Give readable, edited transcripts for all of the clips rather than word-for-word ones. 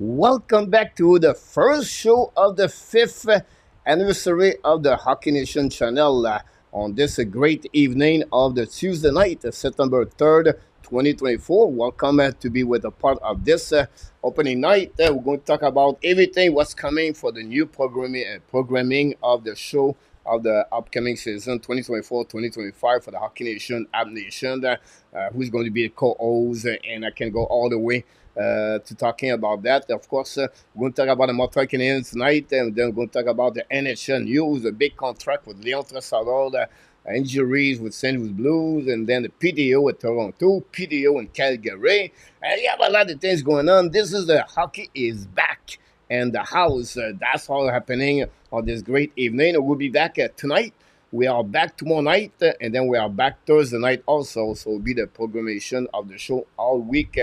Welcome back to the first show of the fifth anniversary of the Hockey Nation channel on this great evening of the Tuesday night, September 3rd, 2024. Welcome to be with a part of this opening night. We're going to talk about everything what's coming for the new programming of the show of the upcoming season 2024-2025 for the Hockey Nation, Ab Nation, who's going to be the co-host, and I can go all the way to talking about that. Of course, we're going to talk about the Montreal Canadiens tonight, and then we're going to talk about the NHL news, a big contract with Laine injuries with St. Louis Blues, and then the PTO at Toronto, PTO in Calgary. And you have a lot of things going on. This is the hockey is back and the house. That's all happening on this great evening. We'll be back tonight. We are back tomorrow night, and then we are back Thursday night also. So it'll be the programmation of the show all week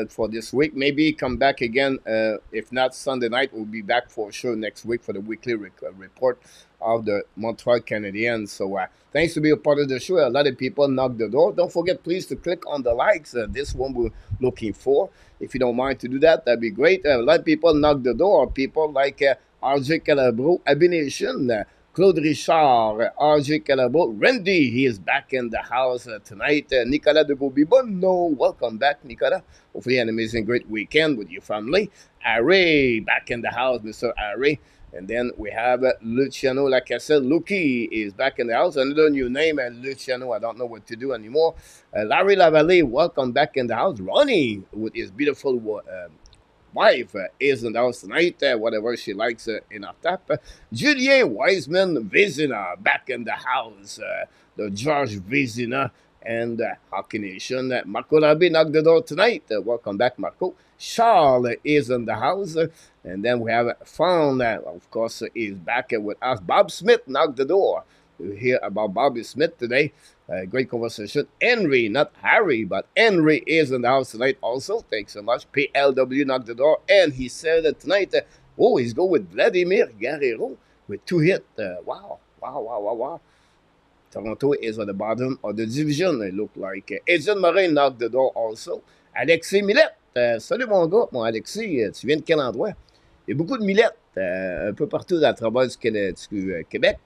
for this week. Maybe come back again. If not Sunday night, we'll be back for sure next week for the weekly report of the Montreal Canadiens. So thanks to be a part of the show. A lot of people knock the door. Don't forget, please, to click on the likes. This one we're looking for. If you don't mind to do that, that'd be great. A lot of people knock the door. People like RJ Calabro, Abination, Claude Richard, RJ Calabro, Randy, he is back in the house tonight. Nicolas de Gobibonno, welcome back, Nicolas. Hopefully an amazing, great weekend with your family. Array, back in the house, Mr. Array. And then we have Luciano, like I said, Luki is back in the house. Another new name, Luciano, I don't know what to do anymore. Larry Lavallée, welcome back in the house. Ronnie, with his beautiful wife is in the house tonight, whatever she likes in our tap. Julien Wiseman Vézina back in the house. The George Vézina and Hockey Nation. Marco Labbé knocked the door tonight. Welcome back, Marco. Charles is in the house. And then we have Fawn, of course, is back with us. Bob Smith knocked the door. We'll hear about Bobby Smith today. Great conversation. Henry, not Harry, but Henry is in the house tonight also. Thanks so much. PLW knocked the door. And he said that tonight, he's going with Vladimir Guerrero with 2 hits. Wow. Toronto is at the bottom of the division, it looked like. Adrian Morin knocked the door also. Alexis Millette. Salut mon gars, mon Alexis. Tu viens de quel endroit? Il y a beaucoup de millettes un peu partout à travers du Québec.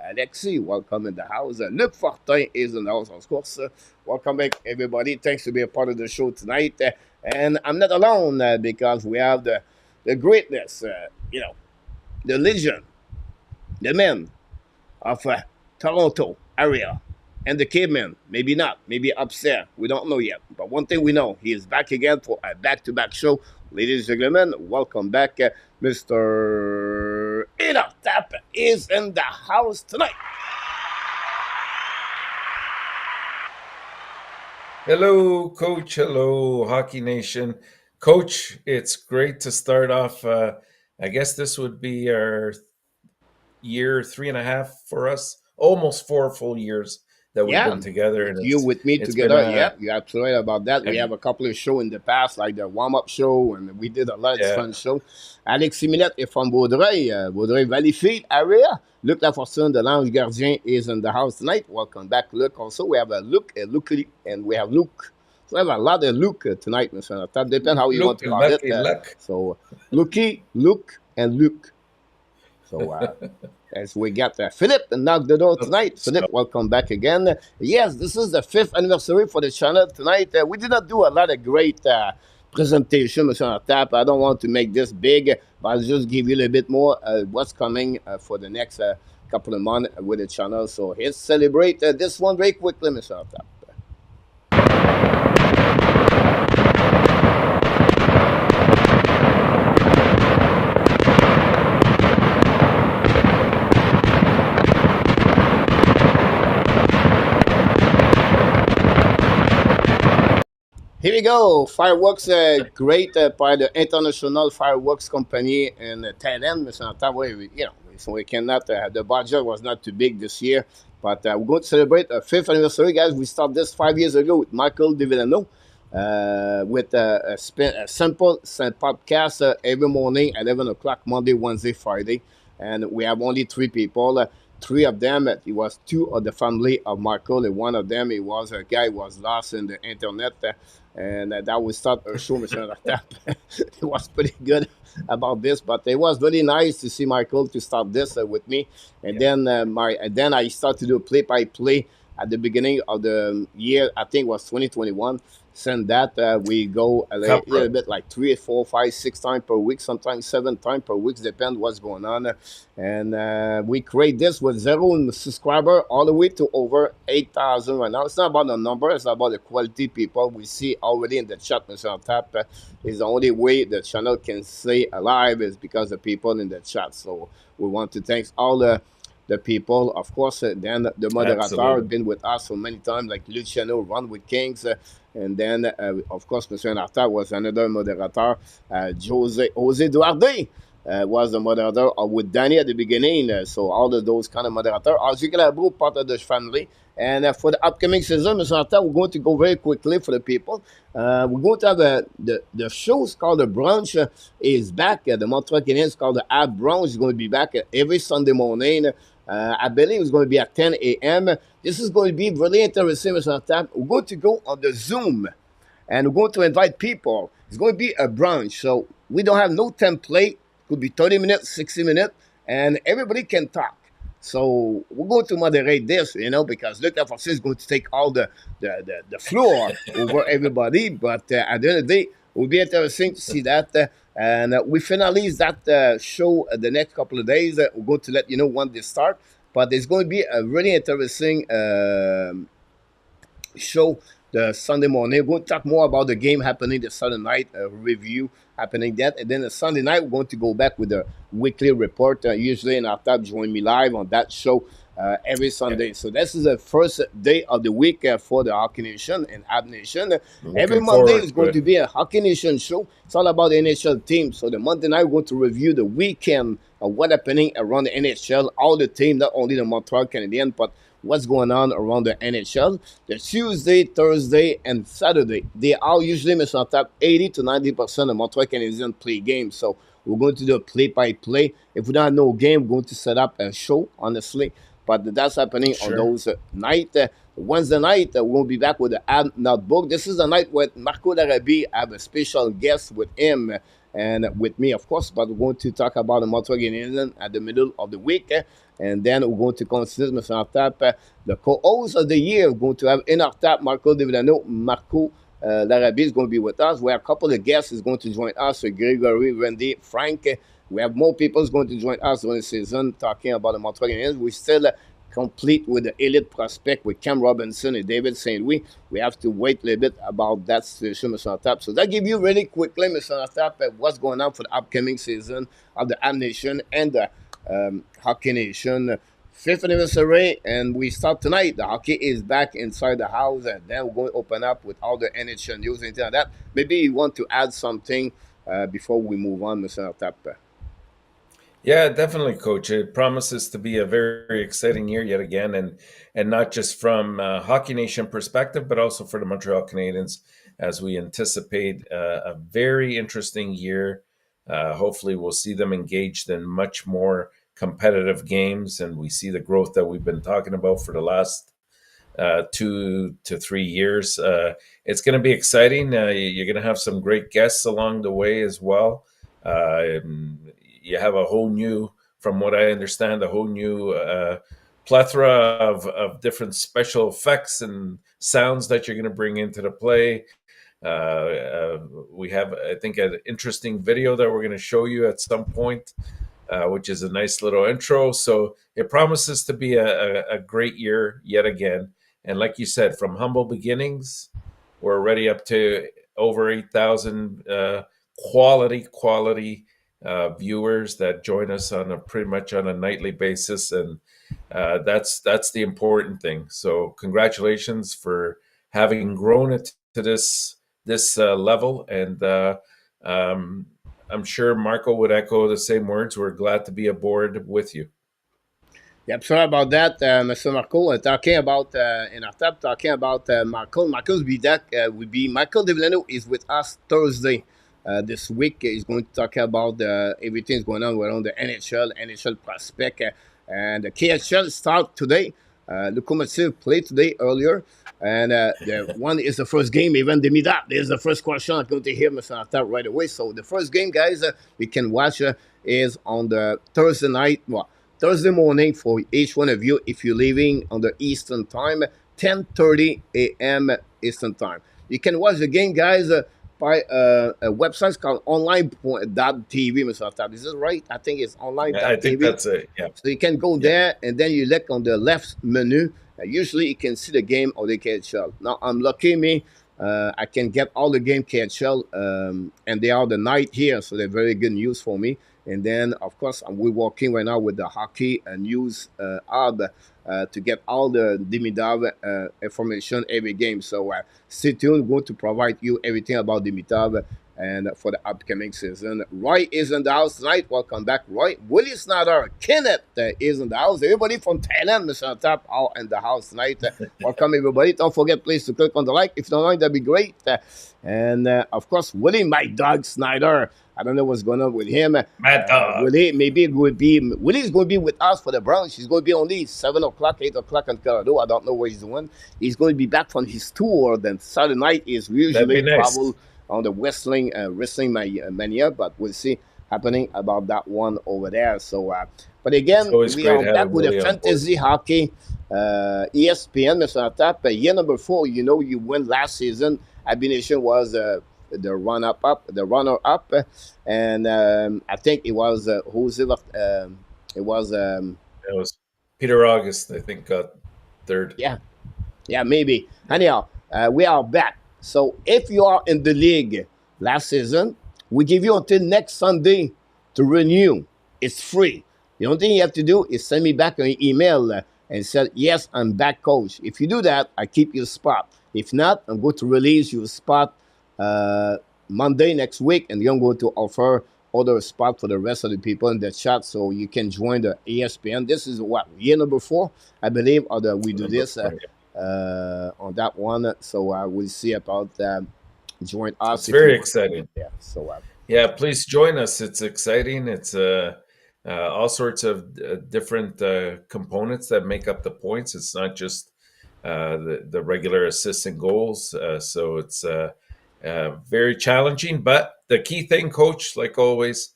Alexis, welcome in the house. Luc Fortin is in the house, of course. Welcome back, everybody. Thanks to be a part of the show tonight. And I'm not alone because we have the greatness, the legend, the men of Toronto area. And the caveman, maybe not, maybe upset. We don't know yet. But one thing we know, he is back again for a back-to-back show. Ladies and gentlemen, welcome back. Mr. Enoch Tapp is in the house tonight. Hello, Coach. Hello, Hockey Nation. Coach, it's great to start off. I guess this would be our year 3.5 for us, almost 4 full years that we've been together. And you with me together. You're absolutely right about that. We have a couple of shows in the past, like the warm-up show, and we did a lot of fun shows. Alexis Millette is from Vaudreuil Valleyfield area. Luc Lafortune, the Lounge Gardien, is in the house tonight. Welcome back, Luc. Also, we have a Luc, and we have Luke. So we have a lot of Luke tonight, Mr. That depends how you want to call it. So, Lucky, Luke, and Luke. So, as we got Philip and knocked the door tonight. Philip, welcome back again. Yes, this is the 5th anniversary for the channel tonight. We did not do a lot of great presentation, Mr. Tap. I don't want to make this big, but I'll just give you a little bit more what's coming for the next couple of months with the channel. So let's celebrate this one very quickly, Mr. Tap. Here we go. Fireworks, great by the International Fireworks Company in Thailand. So we cannot, the budget was not too big this year. But we're going to celebrate a 5th anniversary, guys. We started this 5 years ago with Michael DeVillano with a simple podcast every morning at 11 o'clock, Monday, Wednesday, Friday. And we have only 3 people. three of them. It was two of the family of Marco, and one of them it was a guy who was lost in the internet, and that would start a show, Mr. Nartap. It was pretty good about this, but it was really nice to see Michael to start this with me, and then I started to do play-by-play at the beginning of the year. I think it was 2021. Since that, we go a Cup little run. bit like 3, 4, 5, 6 times per week, sometimes 7 times per week, depend what's going on. And we create this with 0 subscriber all the way to over 8,000 right now. It's not about the number, it's about the quality people we see already in the chat. Mr. Tap is the only way the channel can stay alive is because of people in the chat. So we want to thank all the people, of course. Then the moderator Absolutely. have been with us so many times, like Luciano, Run with Kings. And then, of course, Mr. Narta was another moderator. Jose Duarte was the moderator with Danny at the beginning. So all of those kind of moderators. As you can have part of the family. And for the upcoming season, Mr. Narta, we're going to go very quickly for the people. We're going to have the show's called The Brunch is back. The Montreal Canadiens called the Ab Brunch is going to be back every Sunday morning. I believe it's going to be at 10 a.m. This is going to be really interesting, Mr. Tap. We're going to go on the Zoom and we're going to invite people. It's going to be a brunch. So we don't have no template. It could be 30 minutes, 60 minutes, and everybody can talk. So we're going to moderate this, because Luc Laforce is going to take all the floor over everybody. But at the end of the day, it will be interesting to see that. And we finalize that show the next couple of days. We're going to let you know when they start. But it's going to be a really interesting show the Sunday morning. We're going to talk more about the game happening the Sunday night, review happening that. And then the Sunday night, we're going to go back with a weekly report. Usually in our tab, join me live on that show every Sunday. Yeah. So this is the first day of the week for the Hockey Nation and Ab Nation. Every Looking Monday forward is to going it. to be a Hockey Nation show. It's all about the NHL team. So the Monday night, we're going to review the weekend of what happening around the NHL, all the team, not only the Montreal Canadiens, but what's going on around the NHL. The Tuesday, Thursday, and Saturday, they are usually, Mr. Tap, 80 to 90% of Montreal Canadiens play games. So we're going to do a play-by-play. If we don't have no game, we're going to set up a show, honestly. But that's happening on Sure. those nights. Wednesday night, we'll be back with the Ad Notebook. This is the night where Marco Larabi have a special guest with him and with me, of course. But we're going to talk about the Montreal Canadiens at the middle of the week. And then we're going to consider, Mr. Artap, the co-host of the year. We're going to have in our tap Marco De Villano. Marco Larabi is going to be with us. We have a couple of guests is going to join us. Gregory, Randy, Frank. We have more people going to join us during the season talking about the Montreal Canadiens. We still complete with the elite prospect with Cam Robinson and David St. Louis. We have to wait a little bit about that situation, Mr. Tap. So that give you really quickly, Mr. Tap, what's going on for the upcoming season of the Am Nation and the Hockey Nation. Fifth anniversary, and we start tonight. The hockey is back inside the house, and then we're going to open up with all the NHL news and anything like that. Maybe you want to add something before we move on, Mr. Tap. Yeah, definitely, Coach. It promises to be a very, very exciting year yet again, and not just from Hockey Nation perspective, but also for the Montreal Canadiens as we anticipate a very interesting year. Hopefully, we'll see them engaged in much more competitive games, and we see the growth that we've been talking about for the last 2 to 3 years. It's going to be exciting. You're going to have some great guests along the way as well. You have a whole new, from what I understand, a whole new plethora of different special effects and sounds that you're going to bring into the play. We have, I think, an interesting video that we're going to show you at some point, which is a nice little intro. So it promises to be a great year yet again. And like you said, from humble beginnings, we're already up to over 8,000 quality viewers that join us on pretty much on a nightly basis, and that's the important thing. So congratulations for having grown it to this level, and I'm sure Marco would echo the same words. We're glad to be aboard with you. Yep, sorry about that, Mr. Marco. Talking about in our tab, talking about Marco. Marco's be that would be Michael Devlano is with us Thursday. This week he's going to talk about everything that's going on around the NHL prospect. And the KHL start today. Lokomotiv played today earlier. And the one is the first game, even the mid-up. There's the first question I'm going to hear Mr. Atap right away. So the first game, guys, you can watch is on the Thursday night, well, Thursday morning for each one of you if you're leaving on the Eastern time, 10:30 a.m. Eastern time. You can watch the game, guys, by a website called online.tv, Mr. Atap. Is this right? I think it's I think online.tv. that's it. Yeah. So you can go Yeah. there and then you look on the left menu. Usually you can see the game of the KHL. Now I'm lucky me. I can get all the game KHL and they are the night here, so they're very good news for me. And then of course we're working right now with the hockey news hub to get all the Dimitrov information every game. So stay tuned. We're going to provide you everything about Dimitrov and for the upcoming season. Roy is in the house tonight. Welcome back, Roy. Willie Snyder, Kenneth is in the house. Everybody from Thailand, Mr. Tap, all in the house tonight. Welcome, everybody. Don't forget, please, to click on the like. If you don't mind, that'd be great. And of course, Willie, my dog, Snyder. I don't know what's going on with him. Mad Dog. Willie, maybe it would be Willie's going to be with us for the Browns. He's going to be only 7 o'clock, 8 o'clock in Colorado. I don't know what he's doing. He's going to be back from his tour. Then Saturday night is That'd usually be nice. travel on the wrestling mania, but we'll see happening about that one over there. So, but again, we are back with the fantasy hockey ESPN, Mr. Tap. Year number 4, you know, you won last season. Abination was the runner up, and I think it was who's it? It was Peter August, I think, got third. Yeah, maybe. Anyhow, we are back. So if you are in the league last season, we give you until next Sunday to renew. It's free. The only thing you have to do is send me back an email and say, yes, I'm back, coach. If you do that, I keep your spot. If not, I'm going to release your spot Monday next week, and I'm going to offer other spot for the rest of the people in the chat so you can join the ESPN. This is what, year number 4, I believe, or we do this on that one. So we'll see about join us. It's very exciting. Yeah. So yeah, please join us. It's exciting. It's all sorts of different components that make up the points. It's not just the regular assists and goals. So it's very challenging. But the key thing, coach, like always,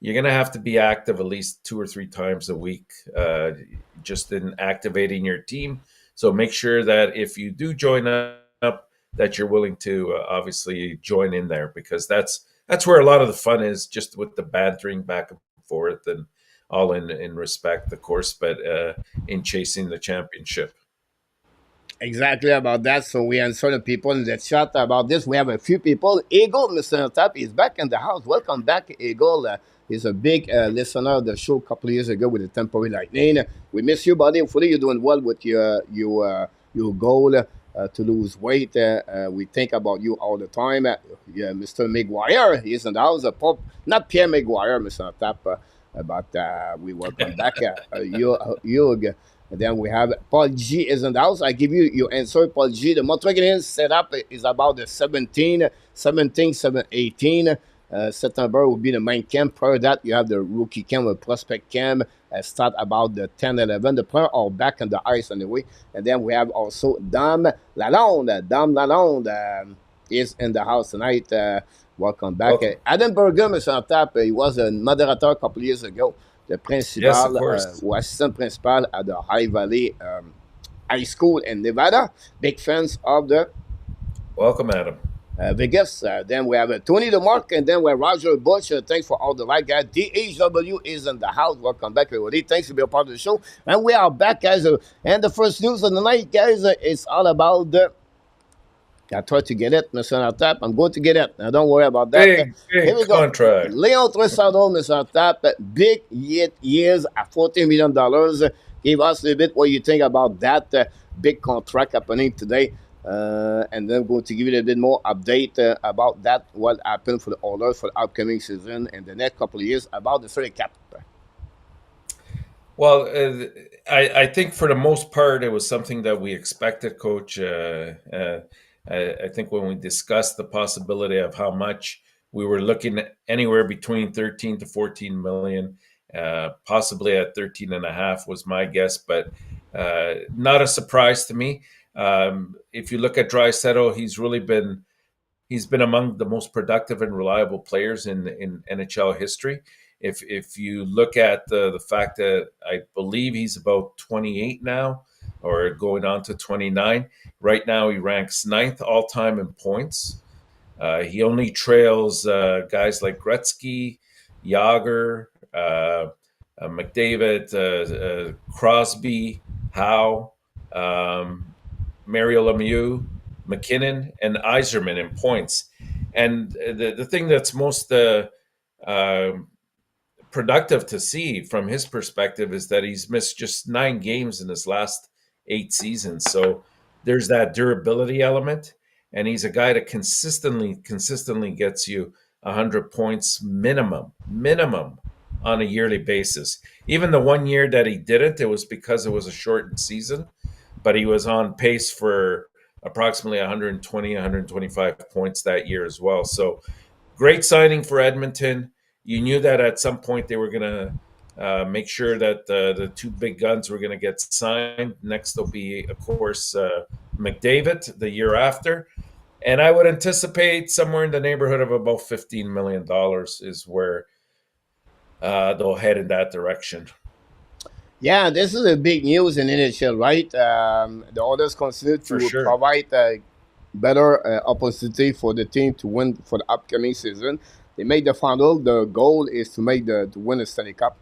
you're going to have to be active at least 2 or 3 times a week, just in activating your team. So make sure that if you do join up, that you're willing to obviously join in there, because that's where a lot of the fun is, just with the bantering back and forth, and all in respect, of course, but in chasing the championship. Exactly about that. So we answer the people in the chat about this. We have a few people. Eagle, Mr. Tap, is back in the house. Welcome back, Eagle. He's a big listener of the show a couple of years ago with the Temporary Lightning. We miss you, buddy. Hopefully you're doing well with your goal to lose weight. We think about you all the time. Mr. McGuire, he's in the house. Not Pierre McGuire, Mr. Tap, but we welcome back. Hugh. And then we have Paul G is in the house. I give you your answer, Paul G. The Montreal Canadiens setup is about the 17, 18. September will be the main camp. Prior to that, you have the rookie camp, the prospect camp. Start about the 10, 11. The players are back on the ice anyway. And then we have also Dame Lalonde. Dame Lalonde is in the house tonight. Welcome back. Welcome. Adam Berger, Mr. Tap, he was a moderator a couple of years ago. The principal, ou assistant principal at the High Valley High School in Nevada. Big fans of the Welcome, Adam. Vegas. Then we have Tony DeMarc, and then we have Roger Bush. Thanks for all the like, guys. DHW is in the house. Welcome back, everybody. Thanks for being a part of the show. And we are back, guys. And the first news of the night, guys, is all about the... I tried to get it, Mr. Tap. I'm going to get it. Now, don't worry about that. Big Here we contract. Go. Leon Draisaitl, Mr. Tap. Big years at $14 million. Give us a little bit what you think about that big contract happening today. And then going to give you a bit more update about that, what happened for the Oilers for the upcoming season and the next couple of years about the 30 cap. Well, I think for the most part, it was something that we expected, Coach. I think when we discussed the possibility of how much, we were looking at anywhere between 13 to 14 million. possibly at 13 and a half was my guess, but not a surprise to me. If you look at Draisaitl, he's been among the most productive and reliable players in NHL history. If you look at the fact that I believe he's about 28 now, or going on to 29. Right now, he ranks ninth all time in points. He only trails guys like Gretzky, Yager, McDavid, Crosby, Howe, Mario Lemieux, McKinnon, and Yzerman in points. And the thing that's most productive to see from his perspective is that he's missed just 9 games in his last 8 seasons. So there's that durability element, and he's a guy that consistently gets you 100 points minimum on a yearly basis. Even the 1 year that he didn't, it was because it was a shortened season, but he was on pace for approximately 120, 125 points that year as well. So great signing for Edmonton. You knew that at some point they were going to make sure that the two big guns were going to get signed. Next will be, of course, McDavid the year after. And I would anticipate somewhere in the neighborhood of about $15 million is where they'll head in that direction. Yeah, this is a big news in NHL, right? The others consider to provide a better opportunity for the team to win for the upcoming season. They made the final. The goal is to win the Stanley Cup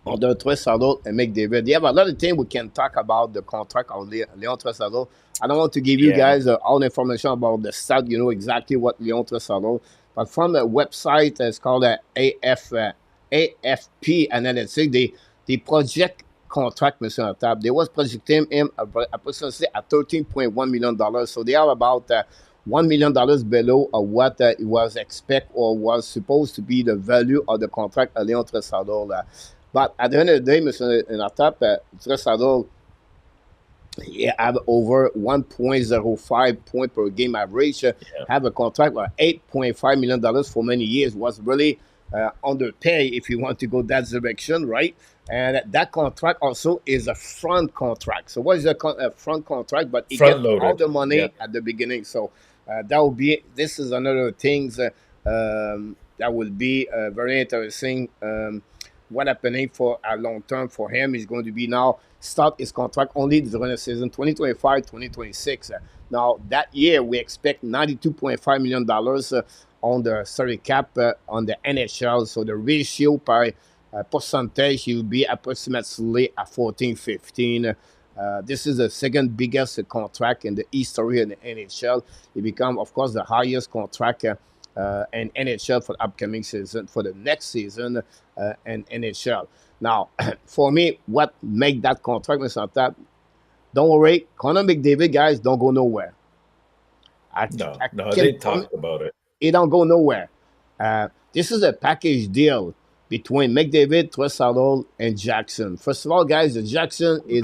under Draisaitl and McDavid. They have a lot of things we can talk about the contract of Leon Draisaitl. I don't want to give you guys all the information about the stat. You know exactly what Leon Draisaitl. But from the website, it's called AFP Analytics. They project contract, Mr. Tab. They was projecting him approximately at $13.1 million. So they are about $1 million below what it was expect or was supposed to be the value of the contract of Leon Draisaitl. But at the end of the day, Mr. Tab, Draisaitl, he have over 1.05 point per game average. Have a contract of $8.5 million for many years. Was really underpay if you want to go that direction, right? And that contract also is a front contract. So what is a front contract? But it gets all the money at the beginning. So this is another things that will be very interesting. What happening for a long term for him is going to be now start his contract only during the season 2025-2026. Now that year we expect $92.5 million on the salary cap on the NHL. So the ratio by percentage will be approximately at 14-15. This is the second biggest contract in the history of the NHL. It become, of course, the highest contract in NHL for the upcoming season, for the next season in NHL. Now, for me, what make that contract, Mr. Tap, don't worry, Connor McDavid, guys, don't go nowhere. They talked about it. It don't go nowhere. This is a package deal between McDavid, Draisaitl, and Jackson. First of all, guys, Jackson is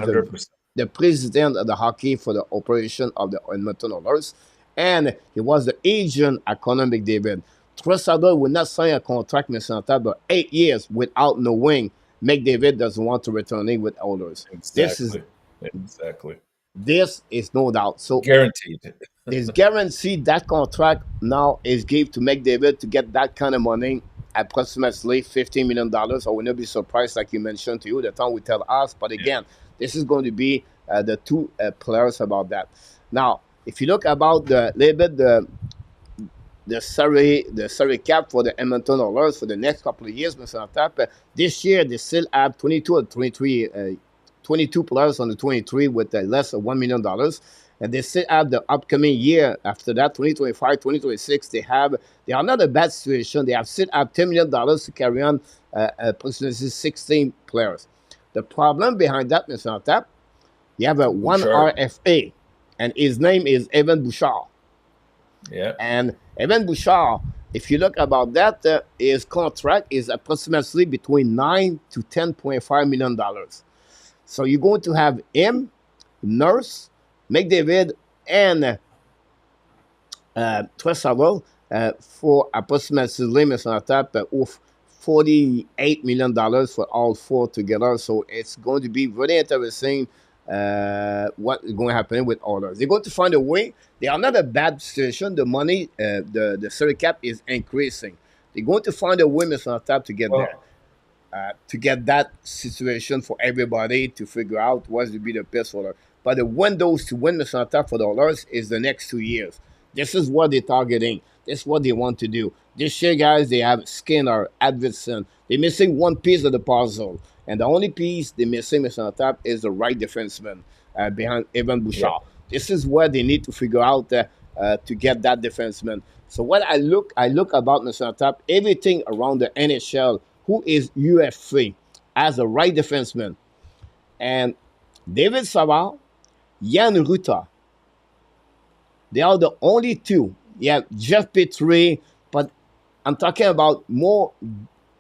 the president of the hockey for the operation of the Edmonton Oilers, and he was the agent at Connor McDavid. Draisaitl will not sign a contract, Mr. Tab, but 8 years without knowing McDavid doesn't want to return in with Oilers. Exactly. This is no doubt. So guaranteed. It's guaranteed that contract now is given to McDavid to get that kind of money, approximately $15 million. I will not be surprised, like you mentioned to you, the time will tell us. But again, this is going to be the two players about that. Now, if you look about the salary cap for the Edmonton Oilers for the next couple of years, Mr. Tap, this year they still have 22 or 23, 22 players on the 23 with less than $1 million. And they still have the upcoming year after that, 2025, 2026. They are not a bad situation. They still have $10 million to carry on approximately 16 players. The problem behind that, Mr. Tap, you have one RFA, and his name is Evan Bouchard. Yeah. And Evan Bouchard, if you look about that, his contract is approximately between $9 to $10.5 million. So you're going to have him, Nurse, McDavid, and Draisaitl for approximately, Mr. Tap, $48 million for all four together. So it's going to be very interesting what is going to happen with others. They're going to find a way. They are not a bad situation. The money, the salary cap is increasing. They're going to find a way, Mr. Tap, Well, to get that situation for everybody to figure out what would be the best for them. But the windows to win the Santa for the Oilers is the next 2 years. This is what they're targeting. This is what they want to do. This year, guys, they have Skinner, Adverson. They're missing one piece of the puzzle. And the only piece they're missing, Mr. Tap, is the right defenseman behind Evan yeah, Bouchard. This is where they need to figure out to get that defenseman. So what I look about Mr. Tap, everything around the NHL who is UFA as a right defenseman, and David Savard, Jan Ruta. They are the only two. Yeah, Jeff Petrie, but I'm talking about more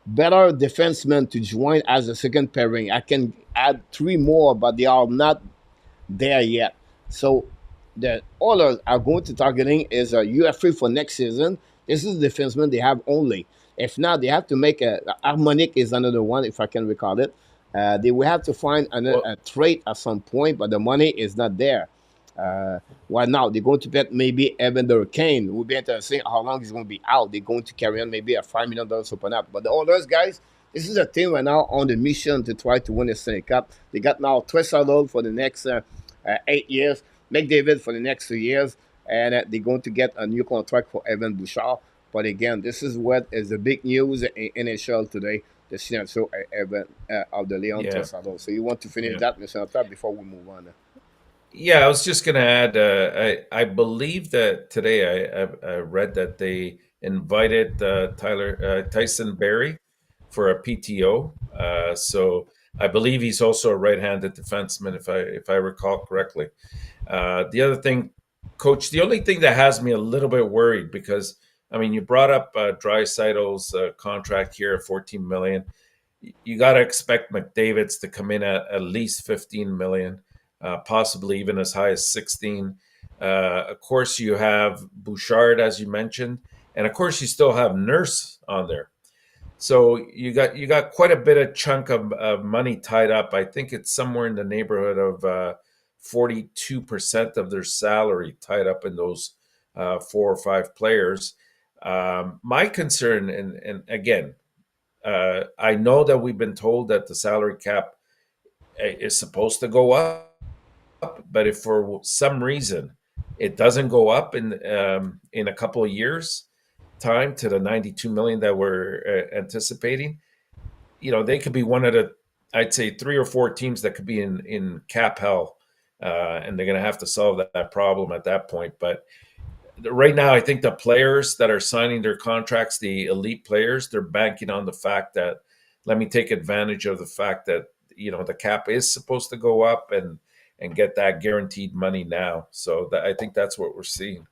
better defensemen to join as a second pairing. I can add three more, but they are not there yet. So the others are going to targeting is a UFA for next season. This is the defenseman they have only. If not, they have to make a harmonic is another one if I can recall it. They will have to find well, a trade at some point, but the money is not there. Well, now they're going to bet maybe Evander Kane. Will be interesting how long he's going to be out. They're going to carry on maybe a $5 million open up. But the others, guys, this is a team right now on the mission to try to win the Stanley Cup. They got now Draisaitl for the next 8 years, McDavid for the next 2 years, and they're going to get a new contract for Evan Bouchard. But again, this is what is the big news in NHL today. The signature Evan of the Leon yeah, Draisaitl. So you want to finish yeah. that, Mr. Top, before we move on? Yeah, I was just going to add. I believe that today I read that they invited Tyson Berry for a PTO. So I believe he's also a right-handed defenseman, if I recall correctly. The other thing, Coach, the only thing that has me a little bit worried because I mean you brought up Draisaitl's contract here at 14 million. You got to expect McDavid's to come in at least 15 million, possibly even as high as 16. Of course, you have Bouchard, as you mentioned, and of course, you still have Nurse on there. So you got quite a bit of chunk of money tied up. I think it's somewhere in the neighborhood of 42% of their salary tied up in those four or five players. My concern, and again, I know that we've been told that the salary cap is supposed to go up, but if for some reason it doesn't go up in a couple of years time to the 92 million that we're anticipating, they could be one of the, I'd say, three or four teams that could be in cap hell, and they're going to have to solve that problem at that point. But right now, I think the players that are signing their contracts, the elite players, they're banking on the fact that let me take advantage of the fact that the cap is supposed to go up and get that guaranteed money now. So I think that's what we're seeing.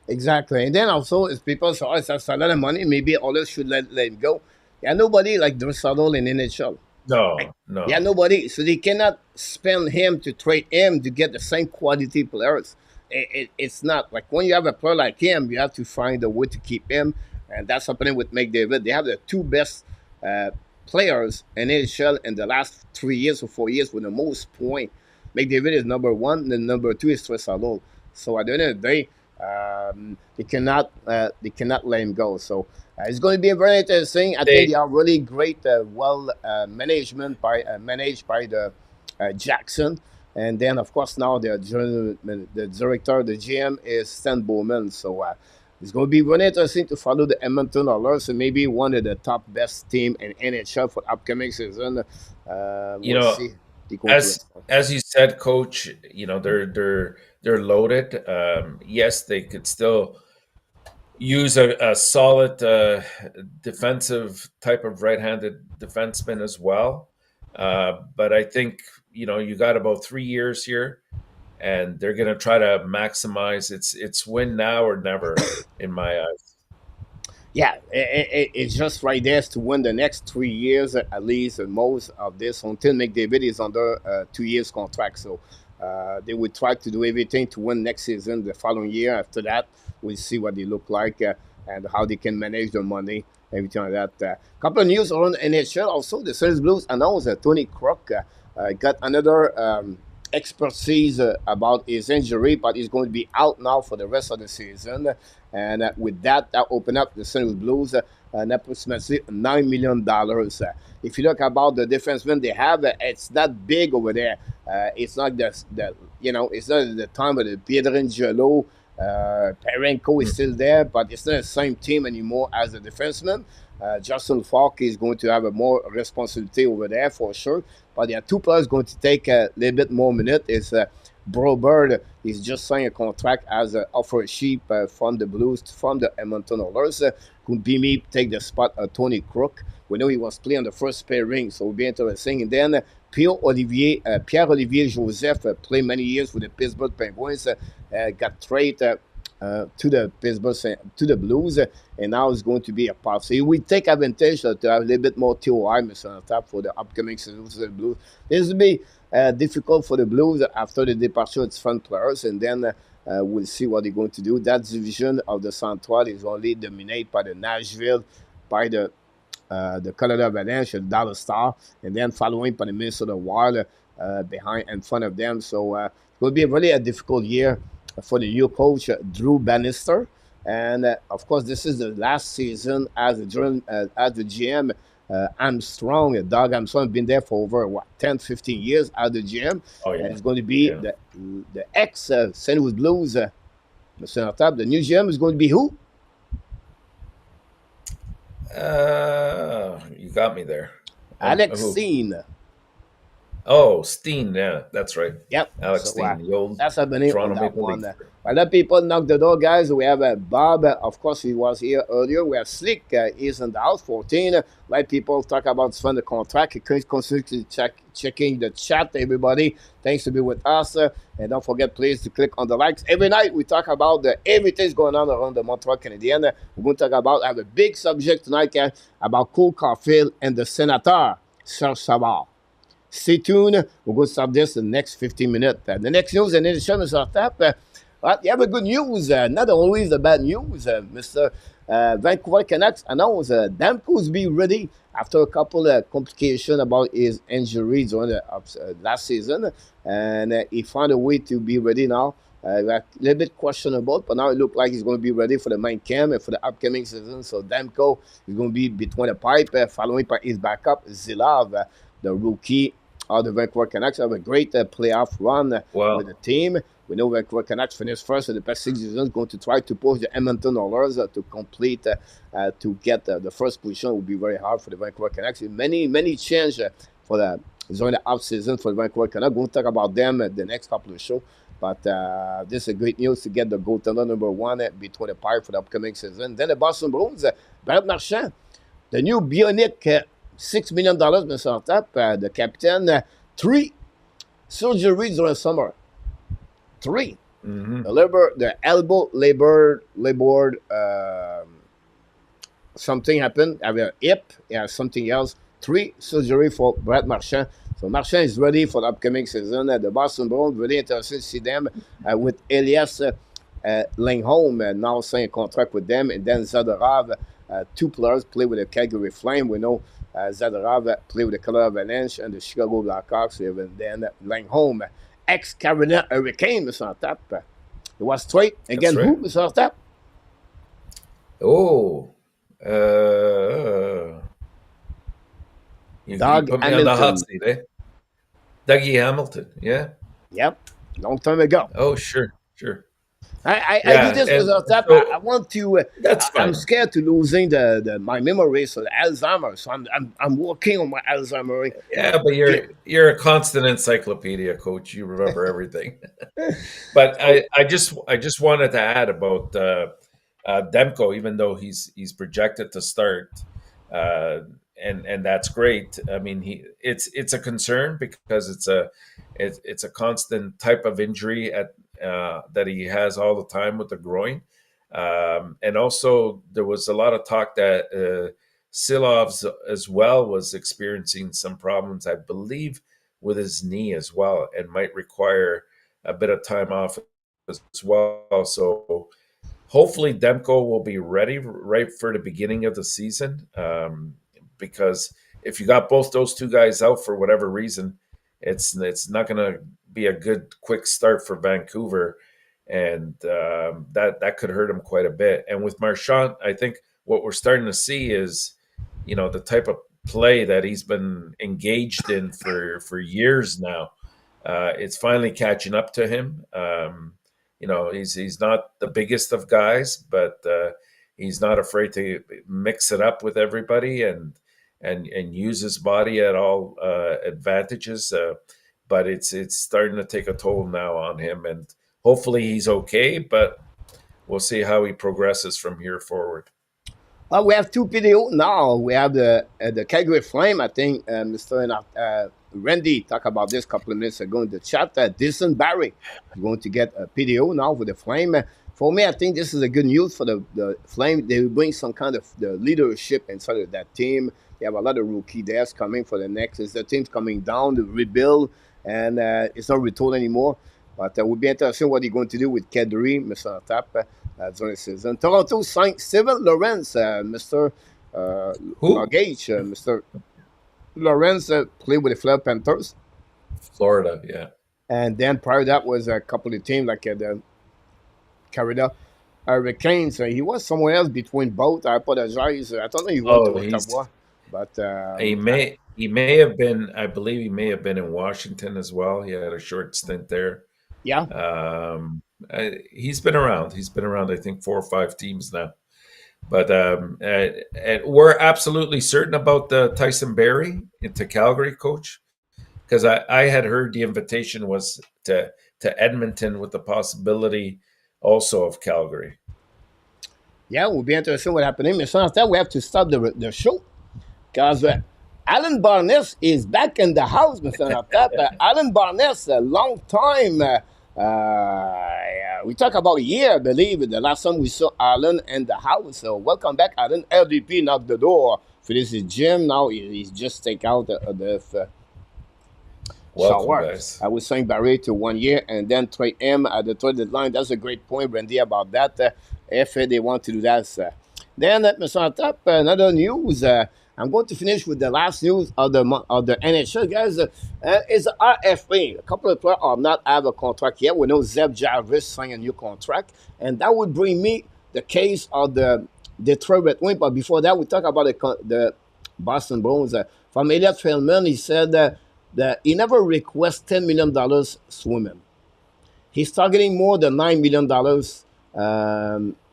Exactly. And then also, if people say, oh, it's a lot of money, maybe others should let it go. Yeah, nobody like Draisaitl in NHL. Like, No, yeah, no. nobody. So they cannot spend him to trade him to get the same quality players. It's not like when you have a player like him, you have to find a way to keep him, and that's happening with McDavid. They have the two best uh, players in NHL in the last 3 years or 4 years with the most point. McDavid is number one, and number two is Draisaitl. So at the end of the day, they cannot let him go. So it's going to be a very interesting. I think They they are really great, well managed by the Jackson, and then of course now the director, the GM is Stan Bowman. So it's going to be really interesting to follow the Edmonton Oilers, and maybe one of the top best team in NHL for upcoming season. you We'll know see. They go to as as you said, Coach, they're loaded. Yes, they could still use a solid defensive type of right-handed defenseman as well. But I think you got about 3 years here, and they're going to try to maximize its win now or never, in my eyes. Yeah, it's just right there to win the next 3 years at least, most of this until McDavid is under 2 years contract. So they will try to do everything to win next season. The following year after that, we'll see what they look like and how they can manage their money everything like that. Couple of news around NHL also. The St. Louis Blues announced Tony Kruk got another expertise about his injury, but he's going to be out now for the rest of the season. And with that, that opened up the St. Louis Blues approximately $9 million. If you look about the defensemen they have, it's not big over there. It's not it's not the time of the Pietrangelo. Perenko is still there, but it's not the same team anymore as the defenseman. Justin Falk is going to have a more responsibility over there for sure. But there are two players going to take a little bit more minute. Is Bro Bird is just signed a contract as an offer sheep from the Blues, from the Edmonton Oilers. Could be me take the spot of Tony Kruk. We know he was playing the first pairing, so it'll be interesting. And then Pierre-Olivier Joseph played many years with the Pittsburgh Penguins, got traded to the Blues, and now it's going to be a part. So we take advantage to have a little bit more TOI on top for the upcoming season for the Blues. This will be difficult for the Blues after the departure of its front players, and then we'll see what they're going to do. That division of the Central is only dominated by the Nashville, by the Colorado Avalanche, the Dallas Star, and then following by the Minnesota Wild behind in front of them. So it will be really a difficult year for the new coach, Drew Bannister. And of course, this is the last season as the GM. Armstrong, Doug Armstrong, been there for over 10, 15 years as the GM. Oh, yeah. And it's going to be the ex St. Louis Blues, Mr. Nortap. The new GM is going to be who? You got me there. Alex Steen. Oh, Steen, yeah, that's right. Yep. Alex Steen, the old that's happening Toronto on that Maple one. Leafs. While the people knock the door, guys, we have Bob. Of course, he was here earlier. We have Slick. He's in the house, 14. Like people talk about signing the contract. Constantly checking the chat, everybody. Thanks to be with us. And don't forget, please, to click on the likes. Every night, we talk about everything's going on around the Montreal Canadiens. We're going to talk about, I have a big subject tonight, about Caufield and the Senator, Serge Savard. Stay tuned. We're going to start this in the next 15 minutes. The next news and edition is our tap. You have a good news. Not always the bad news. Mr. Vancouver Canucks announced Demko's be ready after a couple of complications about his injuries during the last season. And he found a way to be ready now. A little bit questionable, but now it looks like he's going to be ready for the main camp and for the upcoming season. So Demko is going to be between the pipe, following by his backup, Zilov, the rookie of the Vancouver Canucks. Have a great playoff run with the team. We know Vancouver Canucks finished first in the past 6 seasons, going to try to push the Edmonton Oilers to complete, to get the first position. It will be very hard for the Vancouver Canucks. Many changes for during the off season for the Vancouver Canucks. We'll talk about them at the next couple of shows. But this is great news to get the goaltender number one between the pipe for the upcoming season. Then the Boston Bruins, Brad Marchand, the new bionic $6 million, Mr. Tap, the captain, 3 surgeries during summer. 3. Mm-hmm. The elbow labor, something happened. I have a hip, something else. 3 surgery for Brad Marchand. So Marchand is ready for the upcoming season. The Boston Bruins, really interested to see them with Elias Lindholm now signing a contract with them. And then Zadorov, 2 players play with the Calgary Flame. We know Zadorov play with the Colorado Avalanche and the Chicago Blackhawks. And then Lindholm, ex-Carolina Hurricane, Mr. Tap. It was straight. Again, right. Who, Mr. Tap? Oh. You put me on the hot seat, eh? Dougie Hamilton, yeah? Yep. Long time ago. Oh, sure. I do this Mr. Tap. So, I want to. That's fine. I'm scared to losing my memory, so the Alzheimer's. So I'm working on my Alzheimer's. Yeah, but you're a constant encyclopedia, Coach. You remember everything. But I just wanted to add about Demko, even though he's projected to start, and that's great. I mean, it's a concern because it's a constant type of injury that he has all the time with the groin. And also there was a lot of talk that Silovs as well was experiencing some problems, I believe, with his knee as well, and might require a bit of time off as well. So Hopefully, Demko will be ready right for the beginning of the season. Because if you got both those two guys out for whatever reason, it's not going to be a good quick start for Vancouver, and that could hurt him quite a bit. And with Marchand, I think what we're starting to see is, the type of play that he's been engaged in for years now. It's finally catching up to him. He's not the biggest of guys, but he's not afraid to mix it up with everybody and use his body at all advantages. But it's starting to take a toll now on him, and hopefully he's okay. But we'll see how he progresses from here forward. We have two PTO now. We have the Calgary Flame. I think Mr. Randy talked about this a couple of minutes ago in the chat. Dyson Barry is going to get a PTO now for the Flame. For me, I think this is a good news for the Flame. They will bring some kind of the leadership inside of that team. They have a lot of rookie there coming for the next. As the team's coming down, the rebuild, and it's not retold anymore. But it will be interesting what they're going to do with Kadri, Mr. Tap, during the season. Toronto signed Steven Lawrence, Mr. Who? Gage, Mr. Lawrence played with the Florida Panthers. Florida, yeah. And then prior to that was a couple of teams like the Carolina Hurricanes. He was somewhere else between both. I apologize. I don't know he went to Ottawa. But he may have been. I believe he may have been in Washington as well. He had a short stint there. Yeah. He's been around. He's been around. I think 4 or 5 teams now. But and we're absolutely certain about the Tyson Barrie into Calgary, coach, because I had heard the invitation was to Edmonton with the possibility also of Calgary. Yeah, it will be interesting what happening. Mais sans that, we have to stop the show because Alan Barnes is back in the house, Mr. Alan Barnes, a long time. We talk about a year, I believe, the last time we saw Alan in the house. So welcome back, Alan. LDP knocked the door for this gym. Now he's just take out the welcome, guys. I was saying Barry to 1 year and then trade him at the trade deadline. That's a great point, Randy, about that. If they want to do that. Then, Mr. Top, another news. I'm going to finish with the last news of the NHL, guys. Is RFA. A couple of players are not have a contract yet. We know Zeb Jarvis signed a new contract, and that would bring me the case of the Detroit Red Wings. But before that, we talk about the Boston Bruins. From Elliot Feldman, he said that he never requests $10 million swimming. He's targeting more than $9 million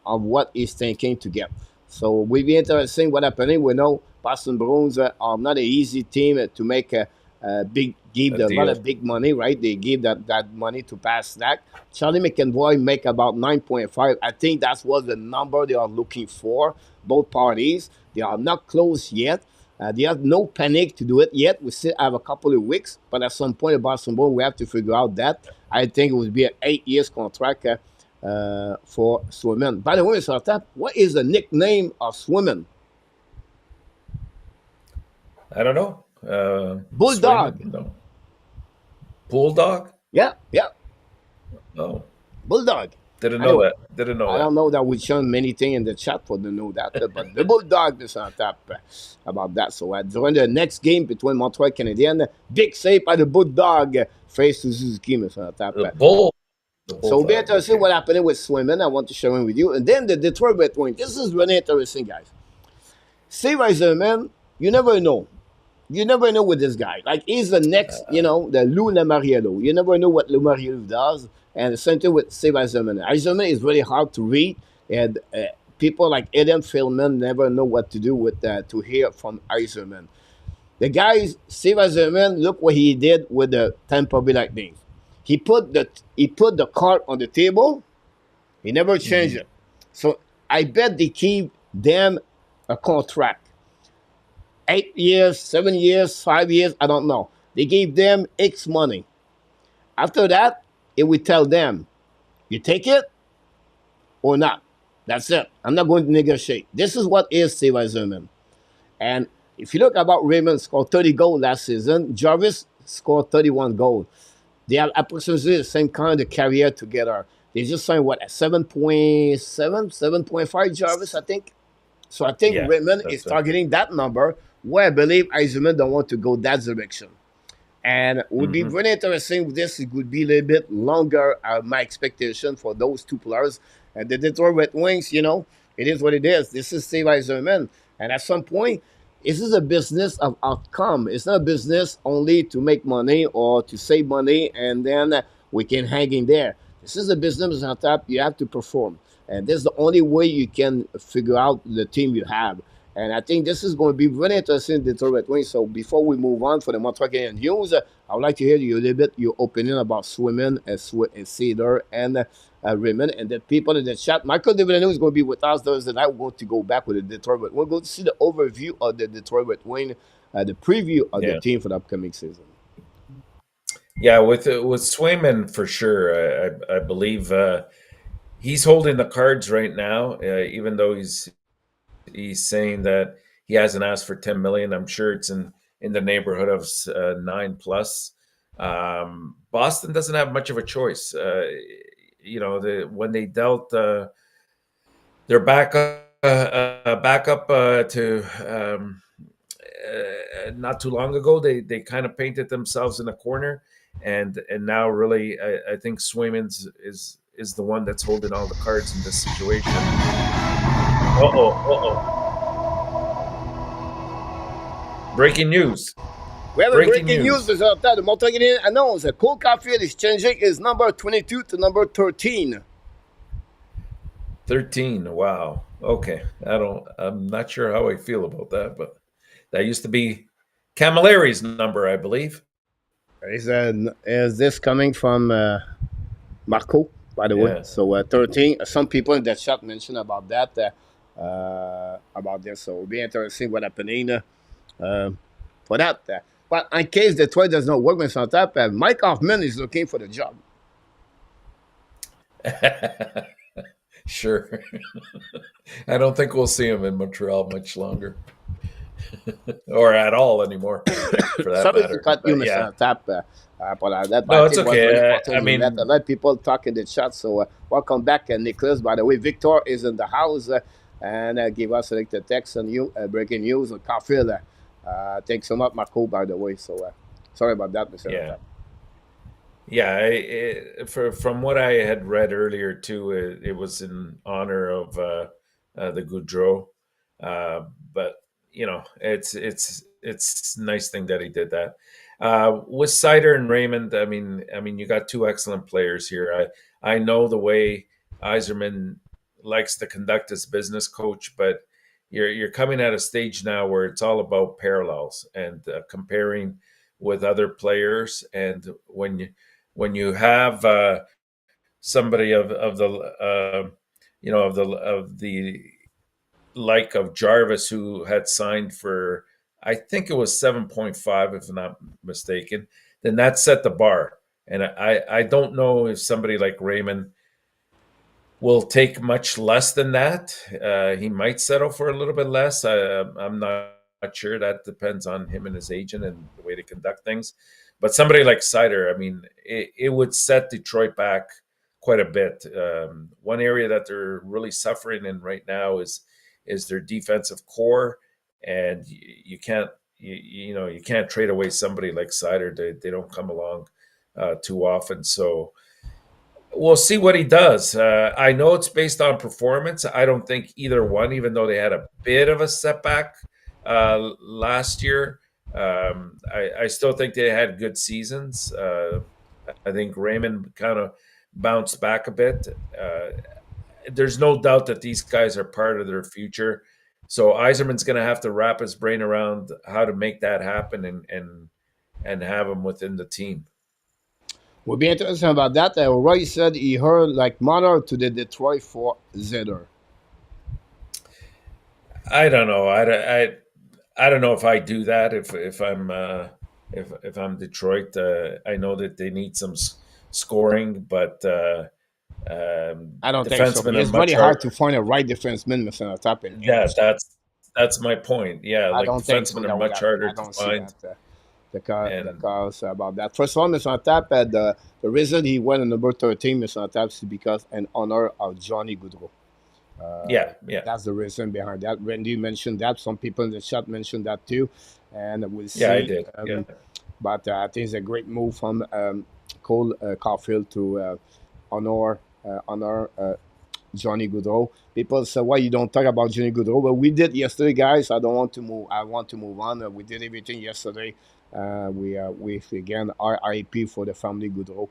of what he's thinking to get. So we'll be interesting what happening. We know Boston Bruins are not an easy team to make a lot of big money, right? They give that money to Pasternak. Charlie McAvoy make about 9.5. I think that was the number they are looking for. Both parties, they are not close yet. They have no panic to do it yet. We still have a couple of weeks, but at some point, Boston Bruins, we have to figure out that. I think it would be an 8 years contract for Swimmen. By the way, Sartap, what is the nickname of Swimmen? I don't know. Bulldog. No. Bulldog? Yeah. Oh. Bulldog. Didn't know that. I don't know that we shown many things in the chat for to know that, but the Bulldog is on top about that. So during the next game between Montreal Canadiens, big save by the Bulldog face to Suzuki, Mr. On top. So we'll be interested what happened with Swimmen. I want to share it with you. And then the Detroit Red Wings. This is really interesting, guys. Steve Eisenman, you never know. You never know with this guy. Like, he's the next, the Lou Lamoriello. You never know what Lamoriello does. And the same thing with Steve Eisenman. Eisenman is really hard to read. And people like Adam Feldman never know what to do with to hear from Eisenman. The guys, Steve Eisenman, look what he did with the Tampa Bay Lightning. He put the card on the table. He never changed it. So I bet they keep them a contract. 8 years, 7 years, 5 years, I don't know. They gave them X money. After that, it will tell them, you take it or not. That's it. I'm not going to negotiate. This is what is Steve Eisenman. And if you look about Raymond scored 30 goals last season, Jarvis scored 31 goals. They have approximately the same kind of career together. They just signed what, a 7.7, 7.5 Jarvis, I think. So I think Yeah, Raymond is that's right. targeting that number, where I believe Eiserman don't want to go that direction. And it would be Hmm. very interesting with this. It would be a little bit longer, my expectation for those two players. And the Detroit Red Wings, it is what it is. This is Steve Eiserman. And at some point, this is a business of outcome. It's not a business only to make money or to save money and then we can hang in there. This is a business on top. You have to perform. And this is the only way you can figure out the team you have. And I think this is going to be very interesting, Detroit Red Wings. So before we move on for the Montreal Canadiens news, I would like to hear you a little bit your opinion about Swimmin and Cedar and Raymond and the people in the chat. Michael Devilano is going to be with us Thursday night. We're going to go back with the Detroit Red Wings. We're going to see the overview of the Detroit Red Wings, the preview of the Yeah, team for the upcoming season. yeah. With Swayman for sure, I believe he's holding the cards right now. Even though he's saying that he hasn't asked for 10 million. I'm sure it's in the neighborhood of 9 plus. Boston doesn't have much of a choice. When they dealt their backup to not too long ago, they kind of painted themselves in a corner, and now really I think Swayman's is the one that's holding all the cards in this situation. Uh oh. Breaking news. We have a Breaking breaking news news. result that the Montreal Canadiens announced that Cole Caufield is changing his number 22 to number 13. 13. Wow. Okay. I'm not sure how I feel about that, but that used to be Camilleri's number, I believe. Is this coming from Marco, by the way? Yeah. So 13. Some people in the chat mentioned about that, about this. So it'll be interesting what happening for that. But in case Detroit does not work with on top, Mike Hoffman is looking for the job. Sure. I don't think we'll see him in Montreal much longer or at all anymore for that Sorry to matter. cut you, But Mr. yeah. Tap, for that, but No, I it's think what's very okay. important is that a lot of people talk in the chat. So welcome back, Nicholas. By the way, Victor is in the house and give us like the text and you breaking news on Caulfield. Thanks so much, Marco, by the way. So sorry about that, Mr. Yeah. Tap. Yeah, from what I had read earlier too, it was in honor of the Goudreau, but it's nice thing that he did that. With Sider and Raymond, I mean, you got two excellent players here. I know the way Iserman likes to conduct his business, coach, but you're coming at a stage now where it's all about parallels and comparing with other players, and when you have somebody of the of the like of Jarvis who had signed for, I think it was 7.5 if I'm not mistaken, then that set the bar. And I don't know if somebody like Raymond will take much less than that. He might settle for a little bit less. I'm not sure. That depends on him and his agent and the way they conduct things. But somebody like Sider, I mean, it would set Detroit back quite a bit. One area that they're really suffering in right now is their defensive core, and you can't you can't trade away somebody like Sider. They don't come along too often, so we'll see what he does. I know it's based on performance. I don't think either one, even though they had a bit of a setback last year, I still think they had good seasons. I think Raymond kind of bounced back a bit. There's no doubt that these guys are part of their future. So Eiserman's going to have to wrap his brain around how to make that happen and have them within the team. We'll be interested about that. Roy said he heard like mother to the Detroit for Zeder. I don't know. I don't know if I do that. If I'm Detroit, I know that they need some scoring, but I don't think so. defensemen are It's much very hard. hard to find a right defenseman, Mr. Top in Yeah, NHL. that's my point. Yeah, I like don't think so. defensemen are That would much happen. harder I to don't see find. that. the And cause about that. First one, Mr. Tap, the reason he went on number 13, Mr. Tap, is because in honor of Johnny Goudreau. Uh, yeah, yeah, that's the reason behind that. Randy mentioned that. Some people in the chat mentioned that too, and we'll yeah, I see. did. Yeah. But I think it's a great move from Cole Caulfield to honor Johnny Goudreau. People say, "Why you don't talk about Johnny Goudreau?" Well, we did yesterday, guys. I don't want to move. I want to move on. We did everything yesterday. We again RIP for the family Goudreau,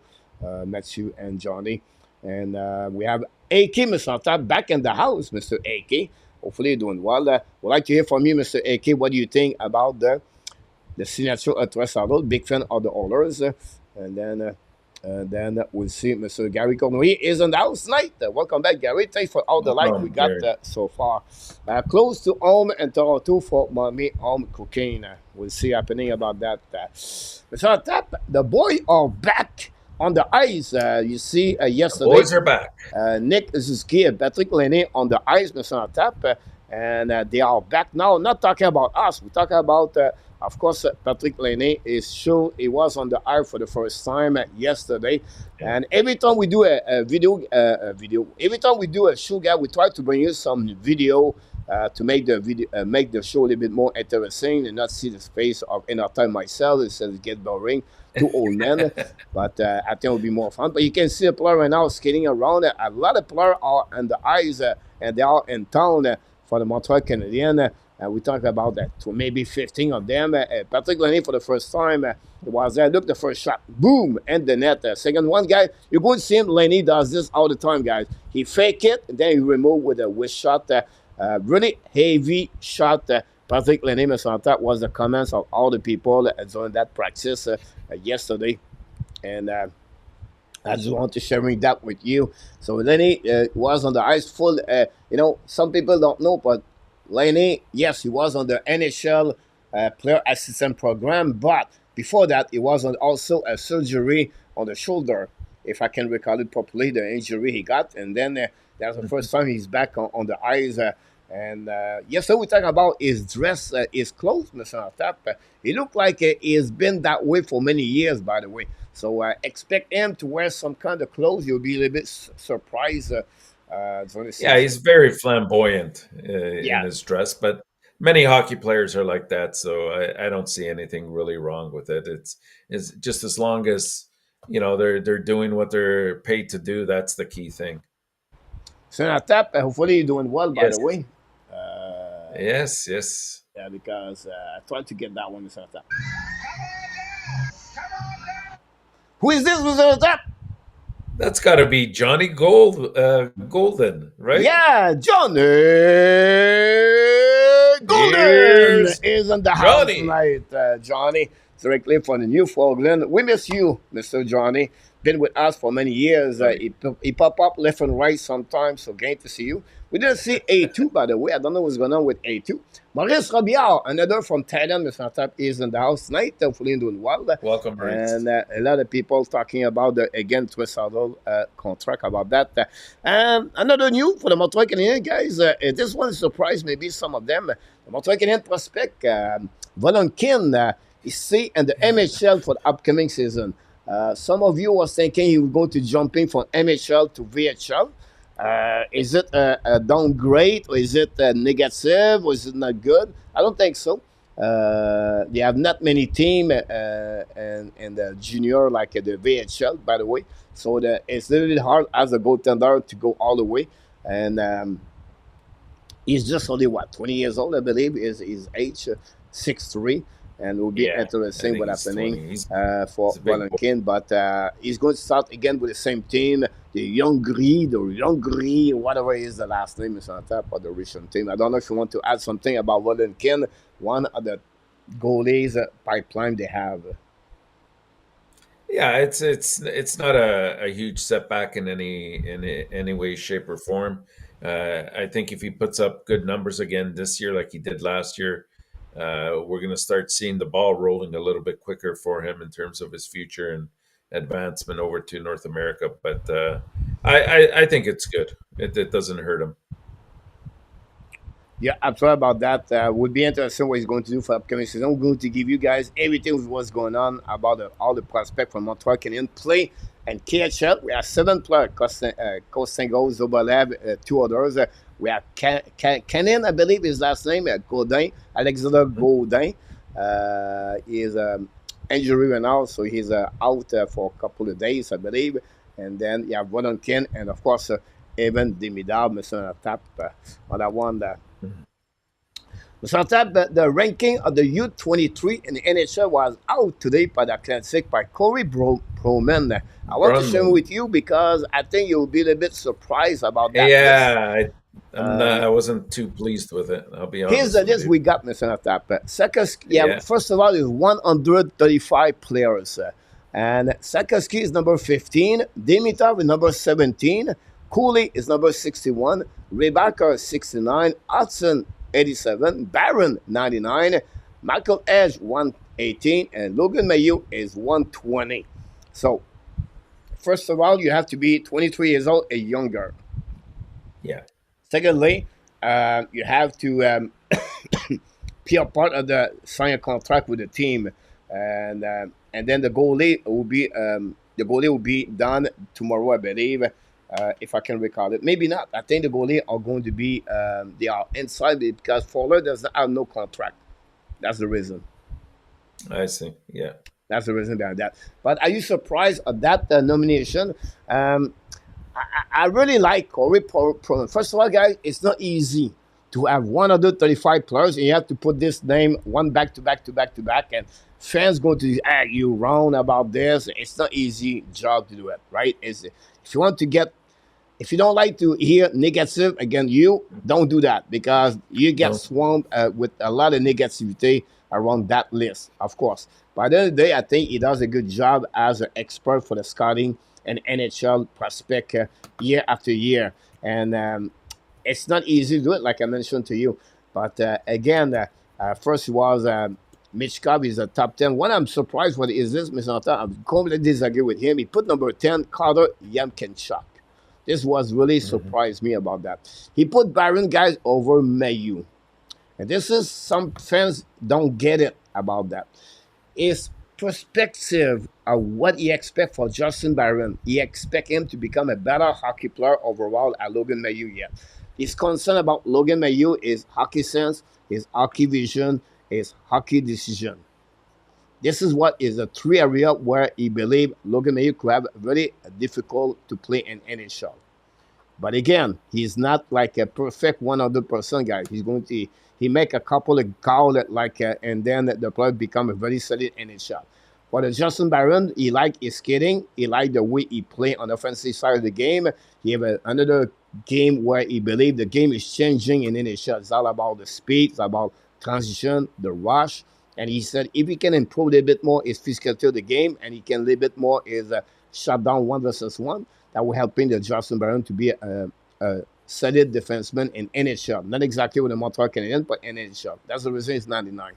Matthew and Johnny, and we have AK Mr. Top back in the house, Mr. AK. Hopefully, you're doing well. Would like to hear from you, Mr. AK. What do you think about the signature of Draisaitl? Big fan of the Oilers, and then we'll see Mr. Gary Cornoyer is in the house tonight. Welcome back, Gary. Thanks for all the like we Welcome, got Gary. so far. Close to home in Toronto for mommy home cooking. We'll see happening about that. Mr. Tap, the boys are back on the ice. You see, The yesterday, boys are back. Nick Zuski and Patrick Laine on the ice, Mr. Tap, and they are back now. Not talking about us. We're talking about, of course, Patrick Laine is sure he was on the ice for the first time yesterday. Yeah. And every time we do every time we do a show, guy, we try to bring you some video to make the show a little bit more interesting and not see the face of in our time myself. It says get boring. Two old men, but I think it'll be more fun. But you can see a player right now skating around. A lot of players are on the ice and they are in town for the Montreal Canadiens. We talk about that to maybe 15 of them. Patrick Laine for the first time was there. Look, the first shot, boom, and the net. Second one, guys, you're going to see him. Laine does this all the time, guys. He fake it, and then he remove with a wish shot. Really heavy shot. Patrick Laine, was the comments of all the people during that practice yesterday. And I just want to sharing that with you. So Lenny was on the ice full. Some people don't know, but Lenny, yes, he was on the NHL player assistant program, but before that, he was on also a surgery on the shoulder, if I can recall it properly, the injury he got, and then that's the first time he's back on the ice. And yes, so we talk about his dress, his clothes, Mr. Tap. He looked like he's been that way for many years, by the way. So expect him to wear some kind of clothes. You'll be a little bit surprised during the Yeah, season. he's very flamboyant in Yeah, his dress, but many hockey players are like that, so I don't see anything really wrong with it. It's just as long as they're doing what they're paid to do. That's the key thing. Mr. Tap, hopefully you're doing well, by Yes, the way. Uh, yes, yes. yeah, because I tried to get that one, Mr. Tap. Who is this, Mr. Tap? That's got to be Johnny Golden, right? Yeah, Johnny Golden Here's is in the house Johnny. tonight. Johnny, directly from the Newfoundland. We miss you, Mr. Johnny. Been with us for many years. Johnny. He pop up left and right sometimes, so great to see you. We didn't see A2, by the way. I don't know what's going on with A2. Maurice Robillard, another from Thailand, Mr. Tap, is in the house tonight. Hopefully doing well. Welcome, Maurice. And a lot of people talking about again Draisaitl contract about that. Another news for the Montreal Canadiens guys. This one surprised maybe some of them. The Montreal Canadiens prospect Volonkin is stay in the MHL for the upcoming season. Some of you was thinking he was going to jump in from MHL to VHL. Is it a downgrade or is it negative or is it not good? I don't think so. They have not many team and the junior like the VHL, by the way. So it's a little bit hard as a goaltender to go all the way. And he's just only what 20 years old, I believe. Is his age 6'3", and it will be Yeah, I interesting think what he's happening 20. for He's a big boy. Valenkin. But he's going to start again with the same team, the Youngri, whatever is the last name is on top of the recent team. I don't know if you want to add something about Valenkin, one of the goalies pipeline they have. Yeah, it's not a huge setback in any way, shape, or form. I think if he puts up good numbers again this year, like he did last year, we're going to start seeing the ball rolling a little bit quicker for him in terms of his future and advancement over to North America. But I think it's good. It doesn't hurt him. Yeah, absolutely about that. Would be interesting what he's going to do for upcoming season. I'm going to give you guys everything with what's going on about all the prospects from Montreal Canadiens play and KHL. We have 7 players: Kostengo, Zobalev, 2 others. We have Kenin, I believe his last name, Gaudin, Alexander Mhm. Gaudin. He is injury right now, so he's out for a couple of days, I believe. And then you have Ken, and of course, Evan Demidab, Mr. Tap on that one. Mhm. Sometimes the ranking of the U23 in the NHL was out today by the Atlantic by Corey Broman. I want to share it Brunman. with you because I think you'll be a little bit surprised about that list. Yeah, I wasn't too pleased with it. I'll be Here's honest the with list you. we got, Mr. Natap. Yeah. First of all, is 135 players. And Sakaski is number 15. Dimitrov is number 17. Cooley is number 61. Rebecca 69. Hudson 87. Barron 99. Michael Edge 118. And Logan Mayu is 120. So, first of all, you have to be 23 years old or younger. Yeah. Secondly, you have to be a part of the sign a contract with the team, and then the goalie will be done tomorrow, I believe, if I can recall it. Maybe not. I think the goalie are going to be they are inside it because Fowler does not have no contract. That's the reason. I see. Yeah. That's the reason behind that. But are you surprised at that nomination? Um, I really like Corey Pro. First of all, guys, it's not easy to have 135 players and you have to put this name one back to back to back to back, and fans going to you wrong about this. It's not easy job to do it, right? If you want to get if you don't like to hear negative against you, don't do that because you get No. swamped with a lot of negativity around that list, of course. By the end of the day, I think he does a good job as an expert for the scouting and NHL prospect year after year. And it's not easy to do it, like I mentioned to you. But again, first was Mitch Cobb is a top 10. What I'm surprised with is this, Mr. Nata, I'm completely disagree with him. He put number 10, Carter Yamkenchuk. This was really Mhm. surprised me about that. He put Byron guys over Mayu. And this is some fans don't get it about that. His perspective of what he expect for Justin Byron. He expect him to become a better hockey player overall at Logan Mayu yet. His concern about Logan Mayu is hockey sense, his hockey vision, his hockey decision. This is what is a 3 area where he believe Logan Mayu could have very difficult to play in NHL. But again, he's not like a perfect 100% guy. He's going to he make a couple of goals and then the player become a very solid NHL. For the Justin Barron, he like his skating. He like the way he play on the offensive side of the game. He have another game where he believe the game is changing in NHL. It's all about the speed. It's about transition, the rush. And he said if he can improve a little bit more his physicality of the game and he can a little bit more his shut down 1 versus 1, that will help in the Justin Barron to be a solid defenseman in NHL. Not exactly with the Montreal Canadiens, but in NHL. That's the reason it's 99.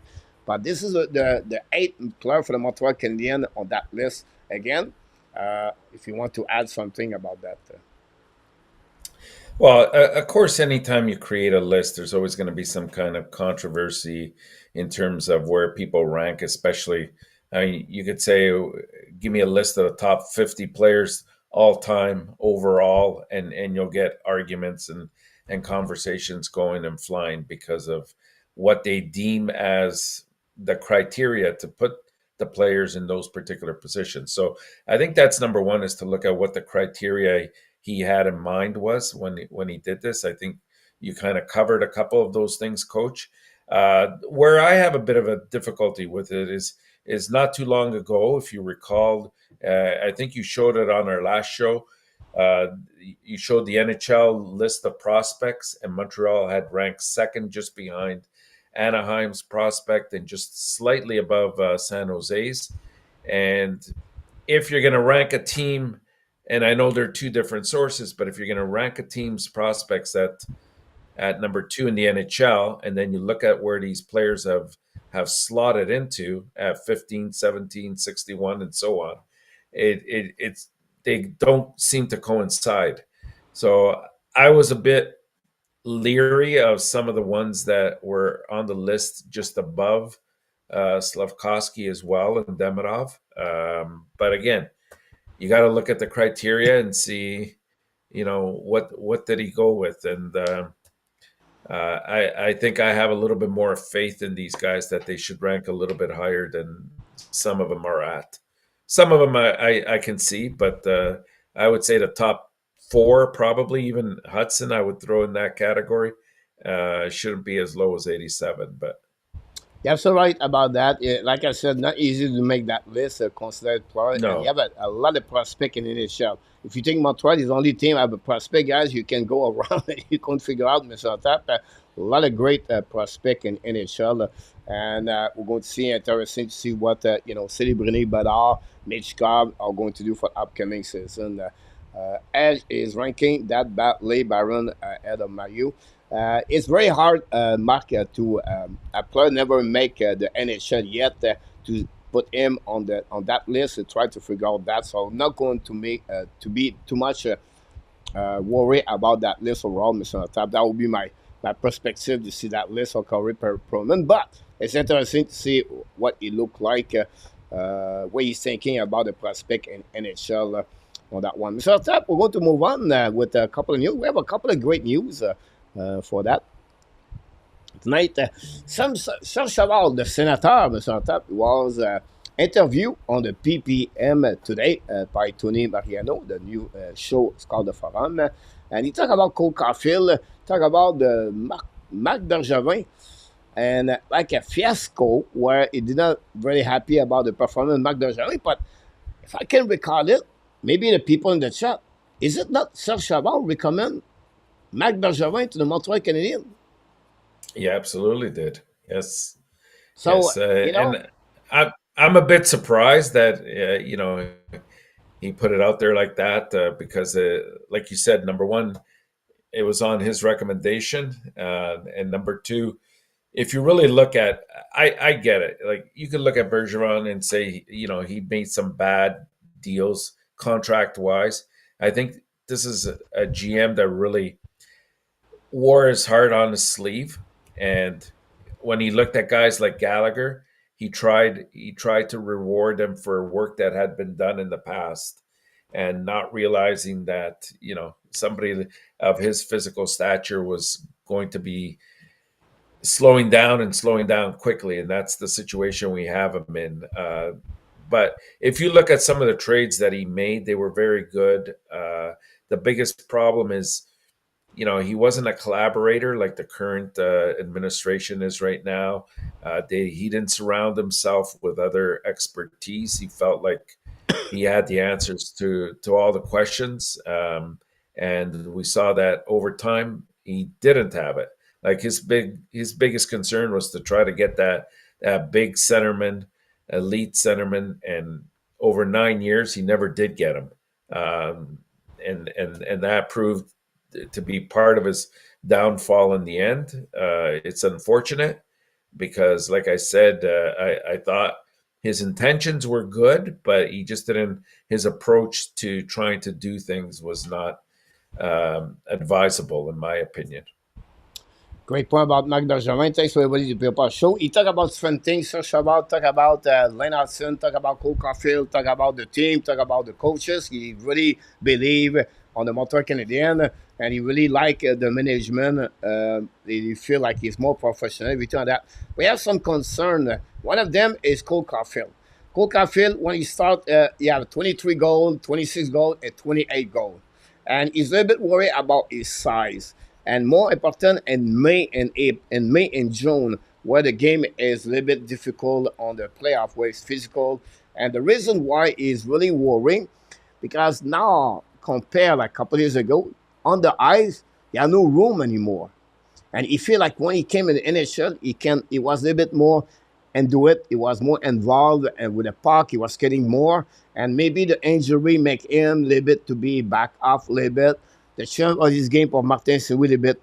But this is the 8th player for the Montreal Canadiens on that list. Again, if you want to add something about that. Well, of course, anytime you create a list, there's always going to be some kind of controversy in terms of where people rank, especially. I mean, you could say, give me a list of the top 50 players all time overall, and you'll get arguments and conversations going and flying because of what they deem as the criteria to put the players in those particular positions. So I think that's number one, is to look at what the criteria he had in mind was when he did this. I think you kind of covered a couple of those things, Coach. Where I have a bit of a difficulty with it is not too long ago, if you recalled. I think you showed it on our last show. Uh, you showed the NHL list of prospects, and Montreal had ranked second, just behind Anaheim's prospect and just slightly above San Jose's. And if you're going to rank a team, and I know they're two different sources, but if you're going to rank a team's prospects at number two in the NHL, and then you look at where these players have slotted into at 15, 17, 61, and so on, it's they don't seem to coincide. So I was a bit leery of some of the ones that were on the list just above Slavkovsky as well and Demidov. But again, you got to look at the criteria and see, what did he go with, and I think I have a little bit more faith in these guys that they should rank a little bit higher than some of them are at. Some of them I can see, but I would say the top four, probably even Hudson, I would throw in that category. Shouldn't be as low as 87, but You're so right about that. Like I said, not easy to make that list considered player, and you no. have a lot of prospect in NHL. If you think Montreal is the only team have a prospect, guys, you can go around and you can figure out, Mr. Tap, a lot of great prospect in NHL. And we're going to see, interesting to see what, Céline Brunet, Bedard, Mitch Cobb are going to do for upcoming season. Edge is ranking that Lee Baron ahead of Mario. It's very hard, Mark, to a player never make the NHL yet to put him on that list and try to figure out that. So I'm not going to make to be too much worry about that list overall, Mr. Top. That would be my perspective to see that list of Corey Perlman. But it's interesting to see what he looked like, what he's thinking about the prospect in NHL. On that one, Mr. Top, we're going to move on with a couple of news. We have a couple of great news for that tonight. Serge Savard, the senator, Mr. Top, was interviewed on the PPM today by Tony Mariano, the new show. It's called The Forum. And he talked about Cole Caufield, talked about the Marc Bergevin, and like a fiasco where he did not very happy about the performance of Marc Bergevin. But if I can recall it, maybe the people in the chat, is it not Serge Savard recommend Marc Bergevin to the Montreal Canadiens? Yeah, absolutely did. Yes, So, yes, and I'm a bit surprised that he put it out there like that because, like you said, number one, it was on his recommendation, and number two, if you really look at, I get it. Like you could look at Bergeron and say, he made some bad deals contract wise. I think this is a GM that really wore his heart on his sleeve, and when he looked at guys like Gallagher, he tried to reward them for work that had been done in the past, and not realizing that somebody of his physical stature was going to be slowing down and slowing down quickly, and that's the situation we have him in. But if you look at some of the trades that he made, they were very good. The biggest problem is, he wasn't a collaborator like the current administration is right now. He didn't surround himself with other expertise. He felt like he had the answers to all the questions, and we saw that over time he didn't have it. Like his biggest concern was to try to get that big centerman, elite centerman, and over 9 years he never did get him, and that proved to be part of his downfall in the end. It's unfortunate because, like I said, I thought his intentions were good, but he just didn't. His approach to trying to do things was not advisable, in my opinion. great point about Marc Bergevin. Thanks for everybody to be a part of the show. He talked about different things. Serge Savard talk about Laine, talk about Cole Caufield, talk about the team, talk about the coaches. He really believe on the Montreal Canadiens, and he really like the management. He feel like he's more professional. Everything like that. We have some concern. One of them is Cole Caufield. Cole Caufield, when he start, he have 23 goals, 26 goals, and 28 goals. And he's a little bit worried about his size. And more important, in May and June, where the game is a little bit difficult on the playoff, where it's physical. And the reason why is really worrying, because now, compare like a couple years ago, on the ice, there are no room anymore. And he feel like when he came in the NHL, he was a little bit more and do it. He was more involved and with the puck, he was getting more. And maybe the injury make him a little bit to be back off a little bit. The chance of this game for Martin is a little bit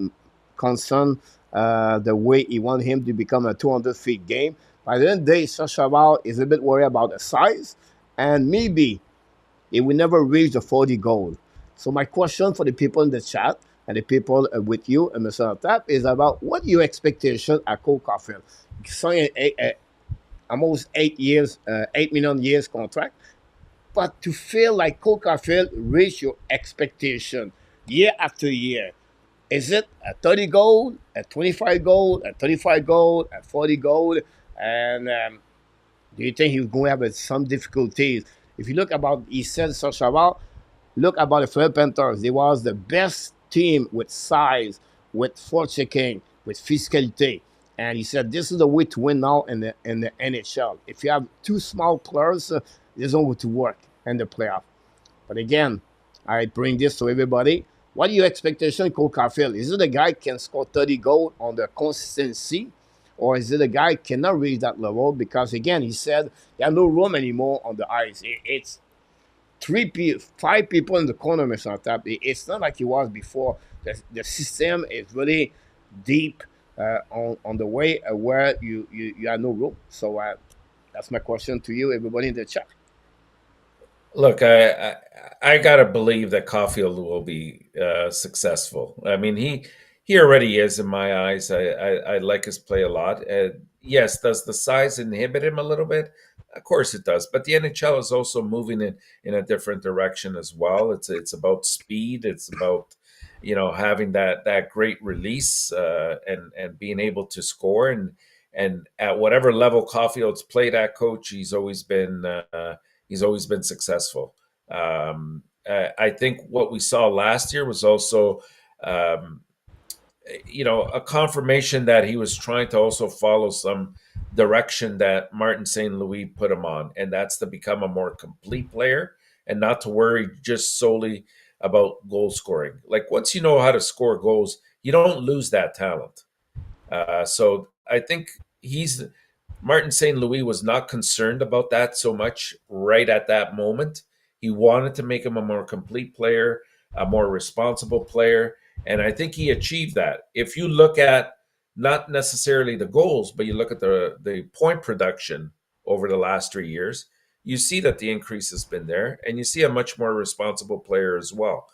concerned the way he want him to become a 200 feet game. By the end of the day, Sasha is a bit worried about the size, and maybe he will never reach the 40 goal. So my question for the people in the chat, and the people with you, Mr. Tap, is about what your expectation at Cole Caufield. Signing almost 8 years, 8 million years contract, but to feel like Cole Caufield reach your expectation year after year. Is it a 30 goal, a 25 goal, a 35 goal, a 40 goal? And do you think he's going to have some difficulties? If you look about, he said such about, look about the Florida Panthers. They was the best team with size, with forechecking, with physicality. And he said this is the way to win now in the NHL. If you have two small players, there's no way to work in the playoff. But again, I bring this to everybody. What are your expectations, Cole Caufield? Is it a guy can score 30 goals on the consistency? Or is it a guy cannot reach that level? Because again, he said there's no room anymore on the ice. It's five people in the corner, Mr. Tap. It's not like it was before. The system is really deep on the way where you have no room. So that's my question to you, everybody in the chat. Look, I gotta believe that Caulfield will be successful. I mean, he already is in my eyes. I like his play a lot. Yes, does the size inhibit him a little bit? Of course it does. But the NHL is also moving in a different direction as well. It's about speed. It's about having that great release and being able to score and at whatever level Caulfield's played at, coach, he's always been successful. I think what we saw last year was also, um, a confirmation that he was trying to also follow some direction that Martin St. Louis put him on, and that's to become a more complete player and not to worry just solely about goal scoring. Like once you know how to score goals, you don't lose that talent. So I think he's Martin St. Louis was not concerned about that so much right at that moment. He wanted to make him a more complete player, a more responsible player, and I think he achieved that. If you look at not necessarily the goals, but you look at the point production over the last 3 years, you see that the increase has been there, and you see a much more responsible player as well.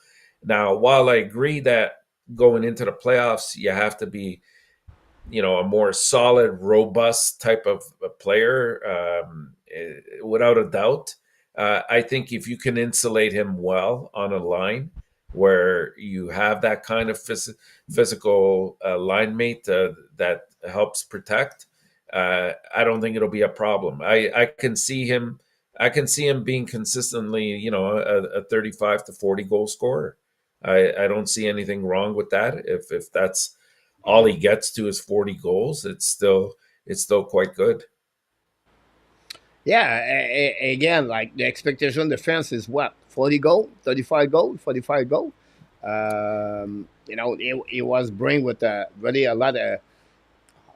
Now, while I agree that going into the playoffs, you have to be a more solid, robust type of a player, without a doubt. I think if you can insulate him well on a line where you have that kind of physical line mate that helps protect, I don't think it'll be a problem. I can see him. I can see him being consistently, a 35 to 40 goal scorer. I don't see anything wrong with that. If that's all he gets to is 40 goals, it's still quite good. Yeah, again, like the expectation defense is what 40 goal, 35 goal, 45 goal. It was bring with really a lot of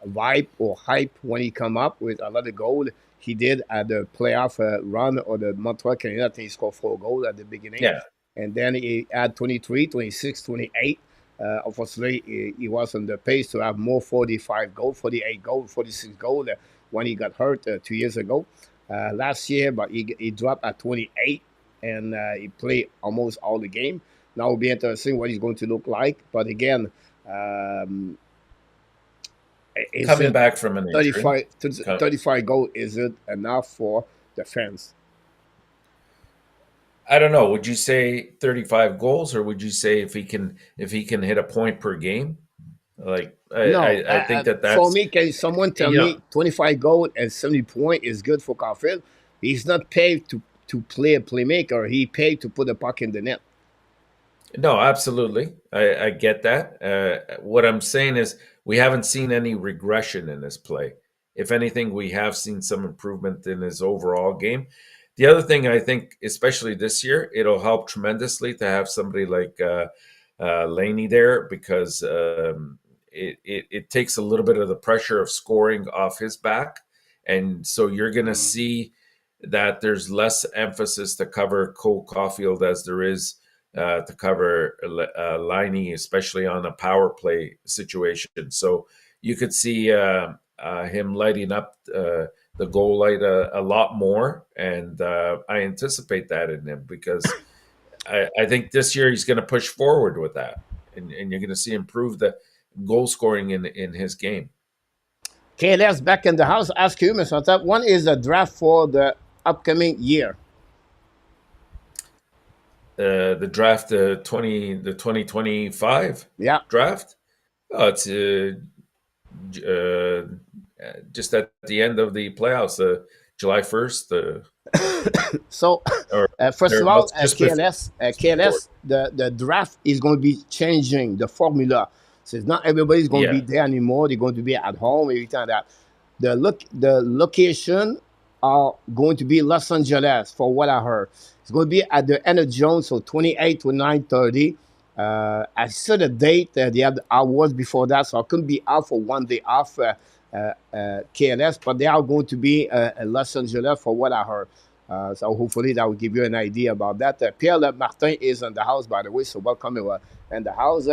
vibe or hype when he come up with a lot of goal. He did at the playoff run or the Montreal Canadiens. I think he scored 4 goals at the beginning. Yeah. And then he had 23, 26, 28. Unfortunately, he was on the pace to have more 45 goal, 48 goal, 46 goal when he got hurt 2 years ago. Last year, but he dropped at 28 and he played almost all the game. Now it'll be interesting what he's going to look like. But again, um, is Coming it back from an injury. 35, 35 goal? Is it enough for the fans? I don't know. Would you say 35 goals, or would you say if he can hit a point per game? Like No, I think that for that's me, can someone tell you know me 25 goal and 70 point is good for Caulfield? He's not paid to play a playmaker. He paid to put a puck in the net. No, absolutely. I get that. What I'm saying is we haven't seen any regression in his play. If anything, we have seen some improvement in his overall game. The other thing I think, especially this year, it'll help tremendously to have somebody like Laine there because it takes a little bit of the pressure of scoring off his back. And so you're going to see that there's less emphasis to cover Cole Caulfield as there is to cover Laine, especially on a power play situation. So you could see him lighting up the goal light a lot more, and I anticipate that in him because I think this year he's going to push forward with that. and you're going to see improved goal scoring in his game. Okay, let's back in the house. Ask you, Mr. Top. One is a draft for the upcoming year. The draft, the 2025 Yeah. draft. Oh, it's uh, just at the end of the playoffs, July 1st, So, or first of all, thereabouts, just before. The draft is going to be changing the formula. So it's not everybody's going to be Yeah, there anymore. They're going to be at home, everything like that. The location are going to be Los Angeles, for what I heard. It's going to be at the end of June, so 28 to 9:30. I saw the date. They have the hours before that, so I couldn't be out for one day off. KLS, but they are going to be in Los Angeles, for what I heard. So hopefully that will give you an idea about that. Pierre Martin is in the house, by the way, so welcome in the house.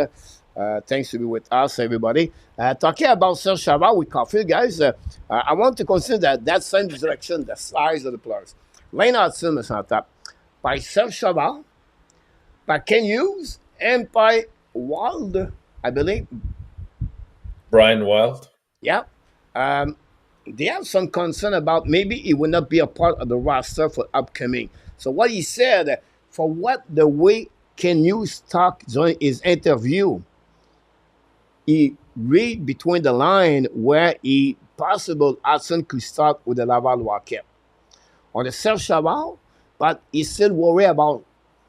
Thanks to be with us, everybody. Talking about Serge Savard with Caufield, guys, I want to consider that same direction, the size of the players. Laine Hudson is on top. By Serge Savard, by Ken Hughes, and by Wild, I believe. Brian Wild. Yeah. They have some concern about maybe he will not be a part of the roster for upcoming. So what he said, for what the way Ken Hughes talk during his interview, he read between the line where he possible Hudson could start with the Laval Rocket on the Serge Savard, but he's still worried about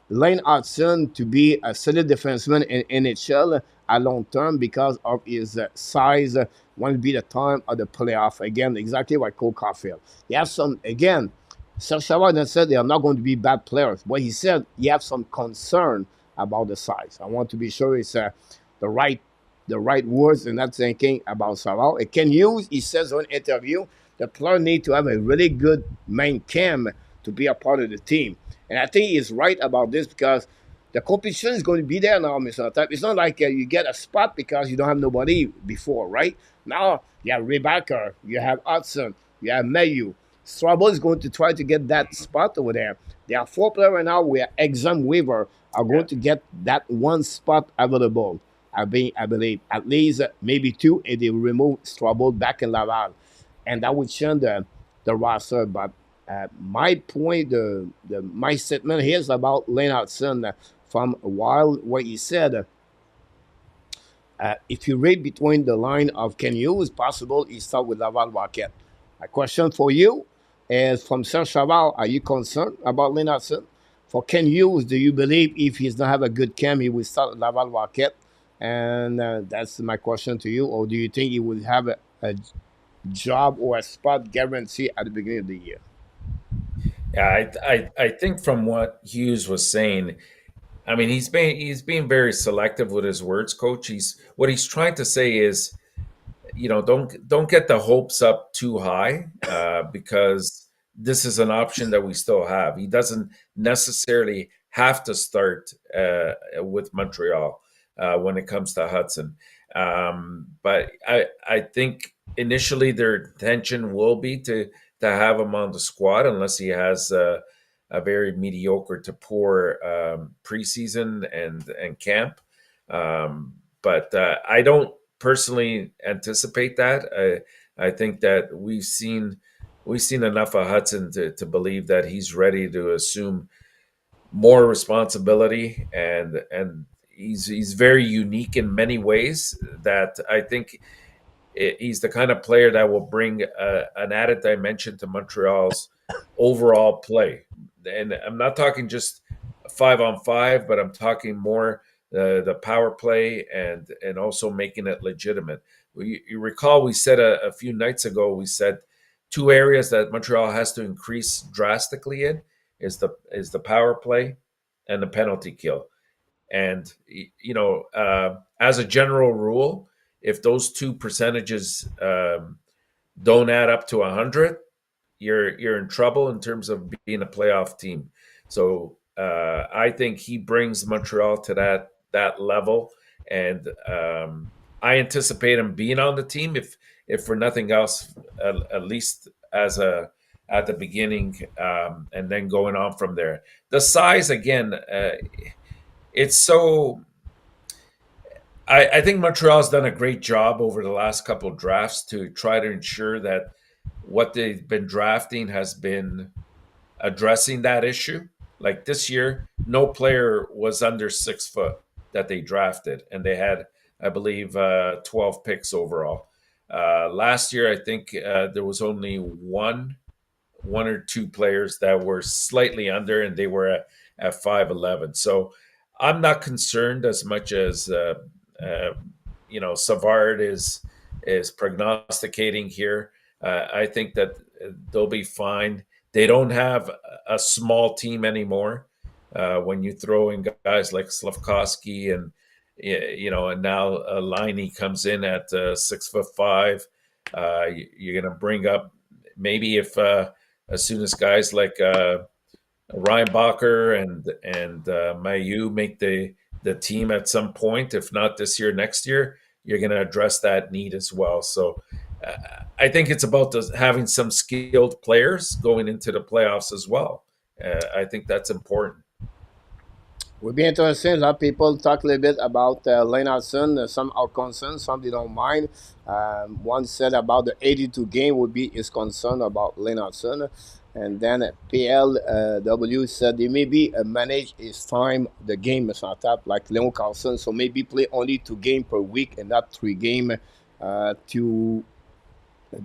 Laine Hudson to be a solid defenseman in NHL at long term because of his size. When it be the time of the playoff again, exactly like Cole Caufield. He has some again. Serge Savard said they are not going to be bad players, but he said he has some concern about the size. I want to be sure it's the right words and not thinking about Savard. It can use, he says on interview, the player need to have a really good main cam to be a part of the team. And I think he's right about this because the competition is going to be there now, Mr. Type. It's not like you get a spot because you don't have nobody before, right? Now you have Rebecca, you have Hudson, you have Mayu. Strabo is going to try to get that spot over there. There are 4 players right now where exam waiver are going to get that one spot available. I believe at least maybe 2, and they will remove Strabo back in Laval, and that would change the roster. But my point, my statement here is about Laine Hudson from a while where he said, if you read between the line of Ken Hughes, it's possible he start with Laval Rocket. My question for you is from Serge Savard, are you concerned about Laine Hudson? For Ken Hughes, do you believe if he's not have a good camp, he will start with Laval Rocket? And that's my question to you. Or do you think he will have a job or a spot guarantee at the beginning of the year? Yeah, I think from what Hughes was saying, I mean he's being very selective with his words, Coach. What he's trying to say is, don't get the hopes up too high because this is an option that we still have. He doesn't necessarily have to start with Montreal when it comes to Hudson. But I think initially their intention will be to have him on the squad unless he has a very mediocre to poor preseason and camp. But I don't personally anticipate that. I think that we've seen enough of Hudson to believe that he's ready to assume more responsibility, and he's very unique in many ways that I think he's the kind of player that will bring an added dimension to Montreal's overall play. And I'm not talking just 5-on-5, but I'm talking more the power play and also making it legitimate. You recall we said a few nights ago, we said 2 areas that Montreal has to increase drastically in is the power play and the penalty kill. And as a general rule, if those 2 percentages don't add up to 100, you're in trouble in terms of being a playoff team. So I think he brings Montreal to that level, and I anticipate him being on the team if for nothing else, at least at the beginning, and then going on from there. The size again, it's so I think Montreal's done a great job over the last couple of drafts to try to ensure that what they've been drafting has been addressing that issue. Like this year, no player was under 6 foot that they drafted, and they had, I believe, 12 picks overall. Last year, I think there was only one or two players that were slightly under, and they were at 5'11". So I'm not concerned as much as uh, Savard is prognosticating here. I think that they'll be fine. They don't have a small team anymore. When you throw in guys like Slavkovsky and and now Laine comes in at 6'5", you're going to bring up maybe if as soon as guys like Ryan Bacher and Mayu make the team at some point, if not this year, next year, you're going to address that need as well. So I think it's about having some skilled players going into the playoffs as well. I think that's important. Would be interesting. A lot of people talk a little bit about Laine. Some are concerned, some they don't mind. One said about the 82 game would be is concerned about Laine. And then PLW said they maybe manage his time, the game is on top, like Leon Carlson. So maybe play only 2 games per week and not 3 games to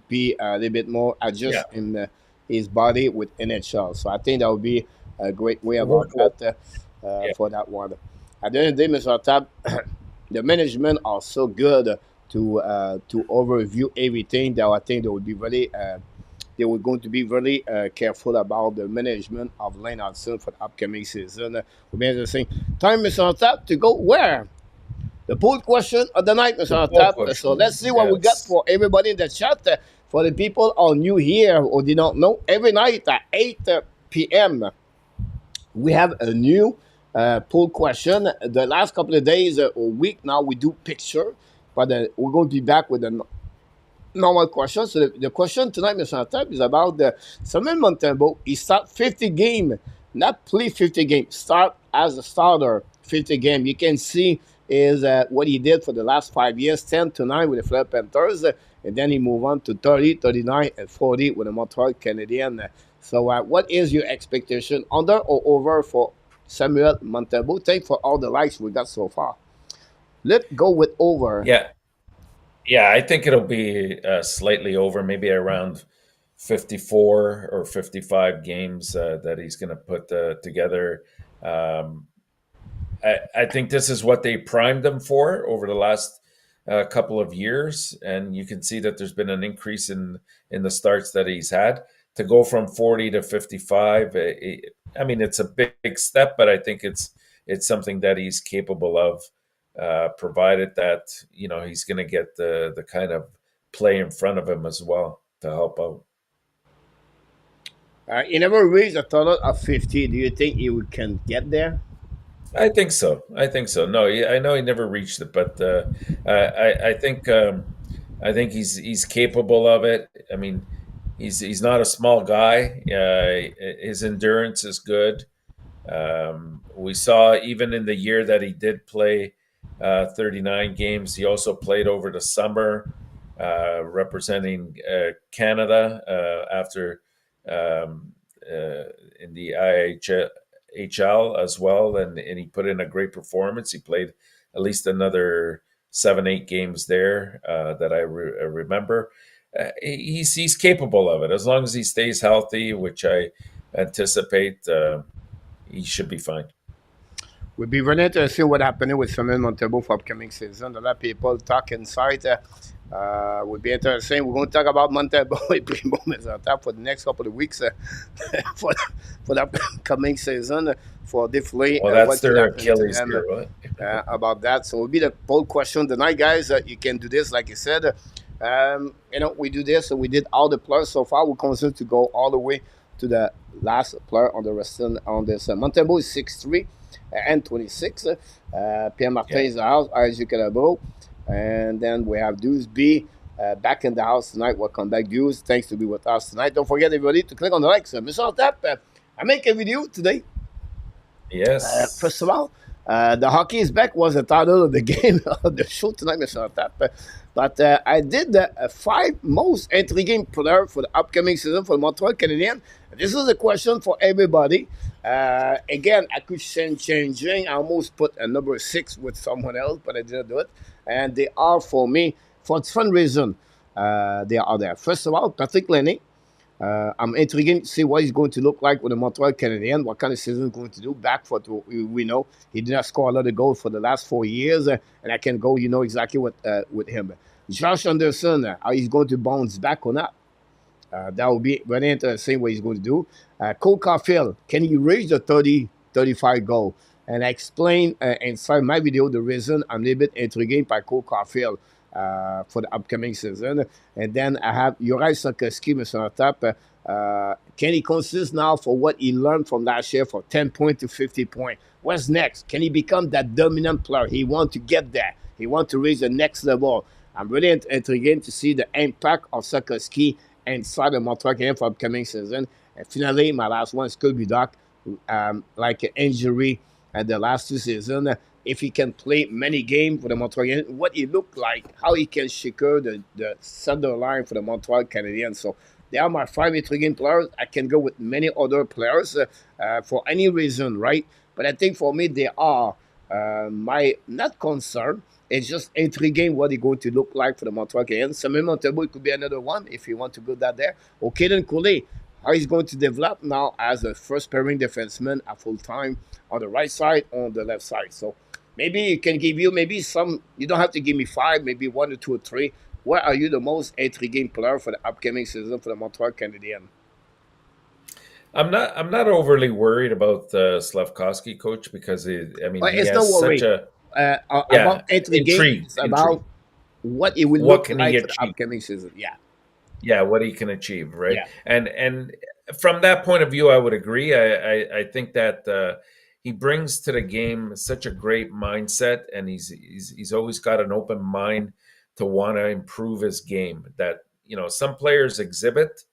be a little bit more Yeah. adjust in his body with NHL. So I think that would be a great way about that Yeah. for that one. At the end of the day, Mr. Tab, the management are so good to overview everything that I think they were going to be very careful about the management of Laine for the upcoming season. We'll be interesting. Time, Mr. Tab, to go where? The poll question of the night, The Mr. poll Tap. So question. let's see what we got Yes. for everybody in the chat. For the people who are new here or did not know, every night at 8 p.m., we have a new poll question. The last couple of days or week now, we do picture, but we're going to be back with a normal question. So the question tonight, Mr. Tap, is about the Samuel Montembeault. He start 50 game, not play 50 game, start as a starter 50 game. You can see is what he did for the last 5 years, 10-9 with the Florida Panthers, and then he moved on to 30, 39, and 40 with the Montreal Canadiens. So what is your expectation, under or over for Samuel Montembeault? Thanks for all the likes we got so far. Let's go with over. Yeah. Yeah, I think it'll be slightly over, maybe around 54 or 55 games that he's going to put together. Um, I think this is what they primed him for over the last couple of years, and you can see that there's been an increase in the starts that he's had. To go from 40 to 55, I mean, it's a big step, but I think it's something that he's capable of, provided that he's going to get the kind of play in front of him as well to help out. He never reached a total of 50. Do you think he can get there? I think so. I think so. No, I know he never reached it, but I think he's capable of it. I mean, he's not a small guy. His endurance is good. We saw even in the year that he did play 39 games, he also played over the summer, representing Canada after in the IHL as well, and he put in a great performance. He played at least another 7-8 games there that I remember. He's capable of it as long as he stays healthy, which I anticipate. He should be fine. We'll be really interested what happening with Samuel Montembeault for upcoming season. A lot of people talk inside. Would be interesting. We're going to talk about Montembeault and Primo Mezata for the next couple of weeks for the upcoming season. For definitely, well, that's their Achilles here, right? About that. So, it will be the poll question tonight, guys. You can do this, like you said. We do this. So we did all the players so far. We continue to go all the way to the last player on the rest on this. Montembeault is 6'3" and 26. Pierre Martin is the house, as you can about. And then we have Deuce B back in the house tonight. Welcome back, Deuce. Thanks to be with us tonight. Don't forget, everybody, to click on the likes. Mr. Tap, I make a video today. Yes. First of all, The Hockey is Back was the title of the game of the show tonight, Mr. Tap. But I did the five most intriguing player for the upcoming season for the Montreal Canadiens. This is a question for everybody. Again, I could send changing. I almost put a number six with someone else, but I didn't do it. And they are for me for different reasons. They are there. First of all, Patrick Laine. I'm intrigued to see what he's going to look like with the Montreal Canadiens, what kind of season he's going to do. Back for we know he did not score a lot of goals for the last 4 years, and I can go, exactly what with him. Josh Anderson, how he's going to bounce back or not. That will be very interesting what he's going to do. Caufield, can he reach the 30, 35 goal? And I explain inside my video the reason I'm a little bit intrigued by Caufield for the upcoming season. And then I have Juraj Slavkovsky, Mr. Tap. Can he consist now for what he learned from last year for 10 points to 50 points? What's next? Can he become that dominant player? He wants to get there. He wants to reach the next level. I'm really intrigued to see the impact of Slavkovsky inside the Montreal Canadiens for upcoming season. And finally, my last one is Kirby Doc, like an injury at the last 2 seasons. If he can play many games for the Montreal Canadiens, what he look like, how he can secure the center line for the Montreal Canadiens. So they are my five intriguing players. I can go with many other players for any reason, right? But I think for me, they are my not concern. It's just intriguing what he's going to look like for the Montreal Canadiens. Samuel Montembeault could be another one if you want to go that there. Or Kaden Cooley, how he's going to develop now as a first pairing defenseman at full time on the right side, on the left side. So maybe you can give you maybe some. You don't have to give me five, maybe one or two or three. Where are you the most intriguing player for the upcoming season for the Montreal Canadiens? I'm not overly worried about Slavkovsky, coach, because But he it's no has such worry a about yeah intriguing. intrigue It's intrigue. about what it will What look can he like for the achieve? upcoming season. Yeah, Yeah, what he can achieve, right? yeah. And from that point of view, I would agree. I think that he brings to the game such a great mindset, and he's always got an open mind to want to improve his game. That some players exhibit,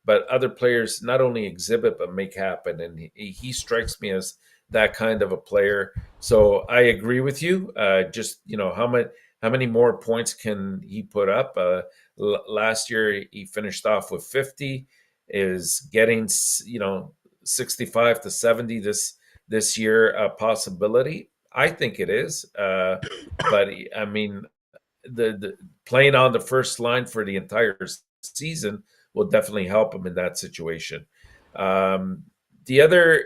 but other players not only exhibit but make happen. And he strikes me as that kind of a player. So I agree with you. Just how many more points can he put up? Last year he finished off with 50. Is getting 65 to 70 this year a possibility? I think it is. But the playing on the first line for the entire season will definitely help him in that situation. The other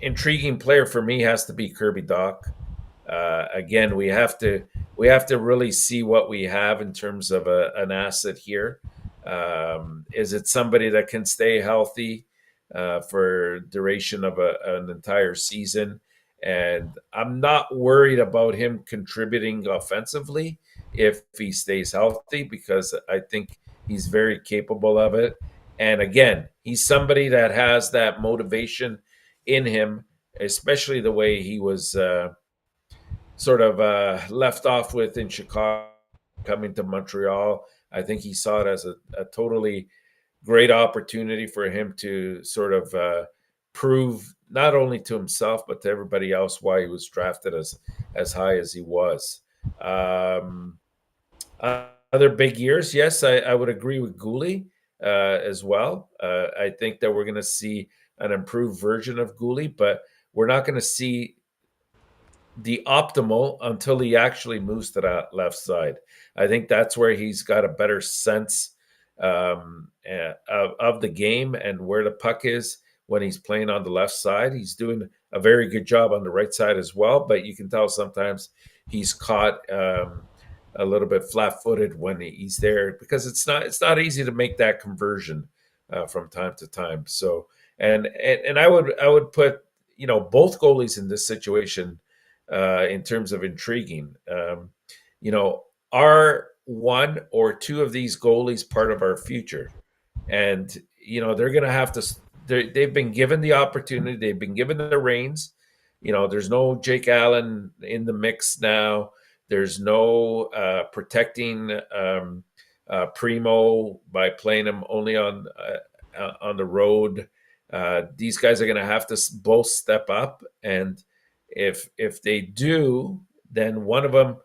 intriguing player for me has to be Kirby Doc. Again, we have to really see what we have in terms of an asset here. Is it somebody that can stay healthy for duration of an entire season? And I'm not worried about him contributing offensively if he stays healthy, because I think he's very capable of it. And again, he's somebody that has that motivation in him, especially the way he was sort of left off with in Chicago, coming to Montreal. I think he saw it as a totally great opportunity for him to sort of prove not only to himself but to everybody else why he was drafted as high as he was. Um, Other big years, yes, I would agree with Gooley as well. I think that we're going to see an improved version of Gooley, but we're not going to see the optimal until he actually moves to that left side. I think that's where he's got a better sense of the game and where the puck is when he's playing on the left side. He's doing a very good job on the right side as well, but you can tell sometimes he's caught a little bit flat-footed when he's there, because it's not easy to make that conversion from time to time. So and I would put both goalies in this situation in terms of intriguing. Are one or two of these goalies part of our future? And they're going to have to. They've been given the opportunity. They've been given the reins. There's no Jake Allen in the mix now. There's no protecting Primo by playing him only on the road. These guys are going to have to both step up, and If they do, then one of them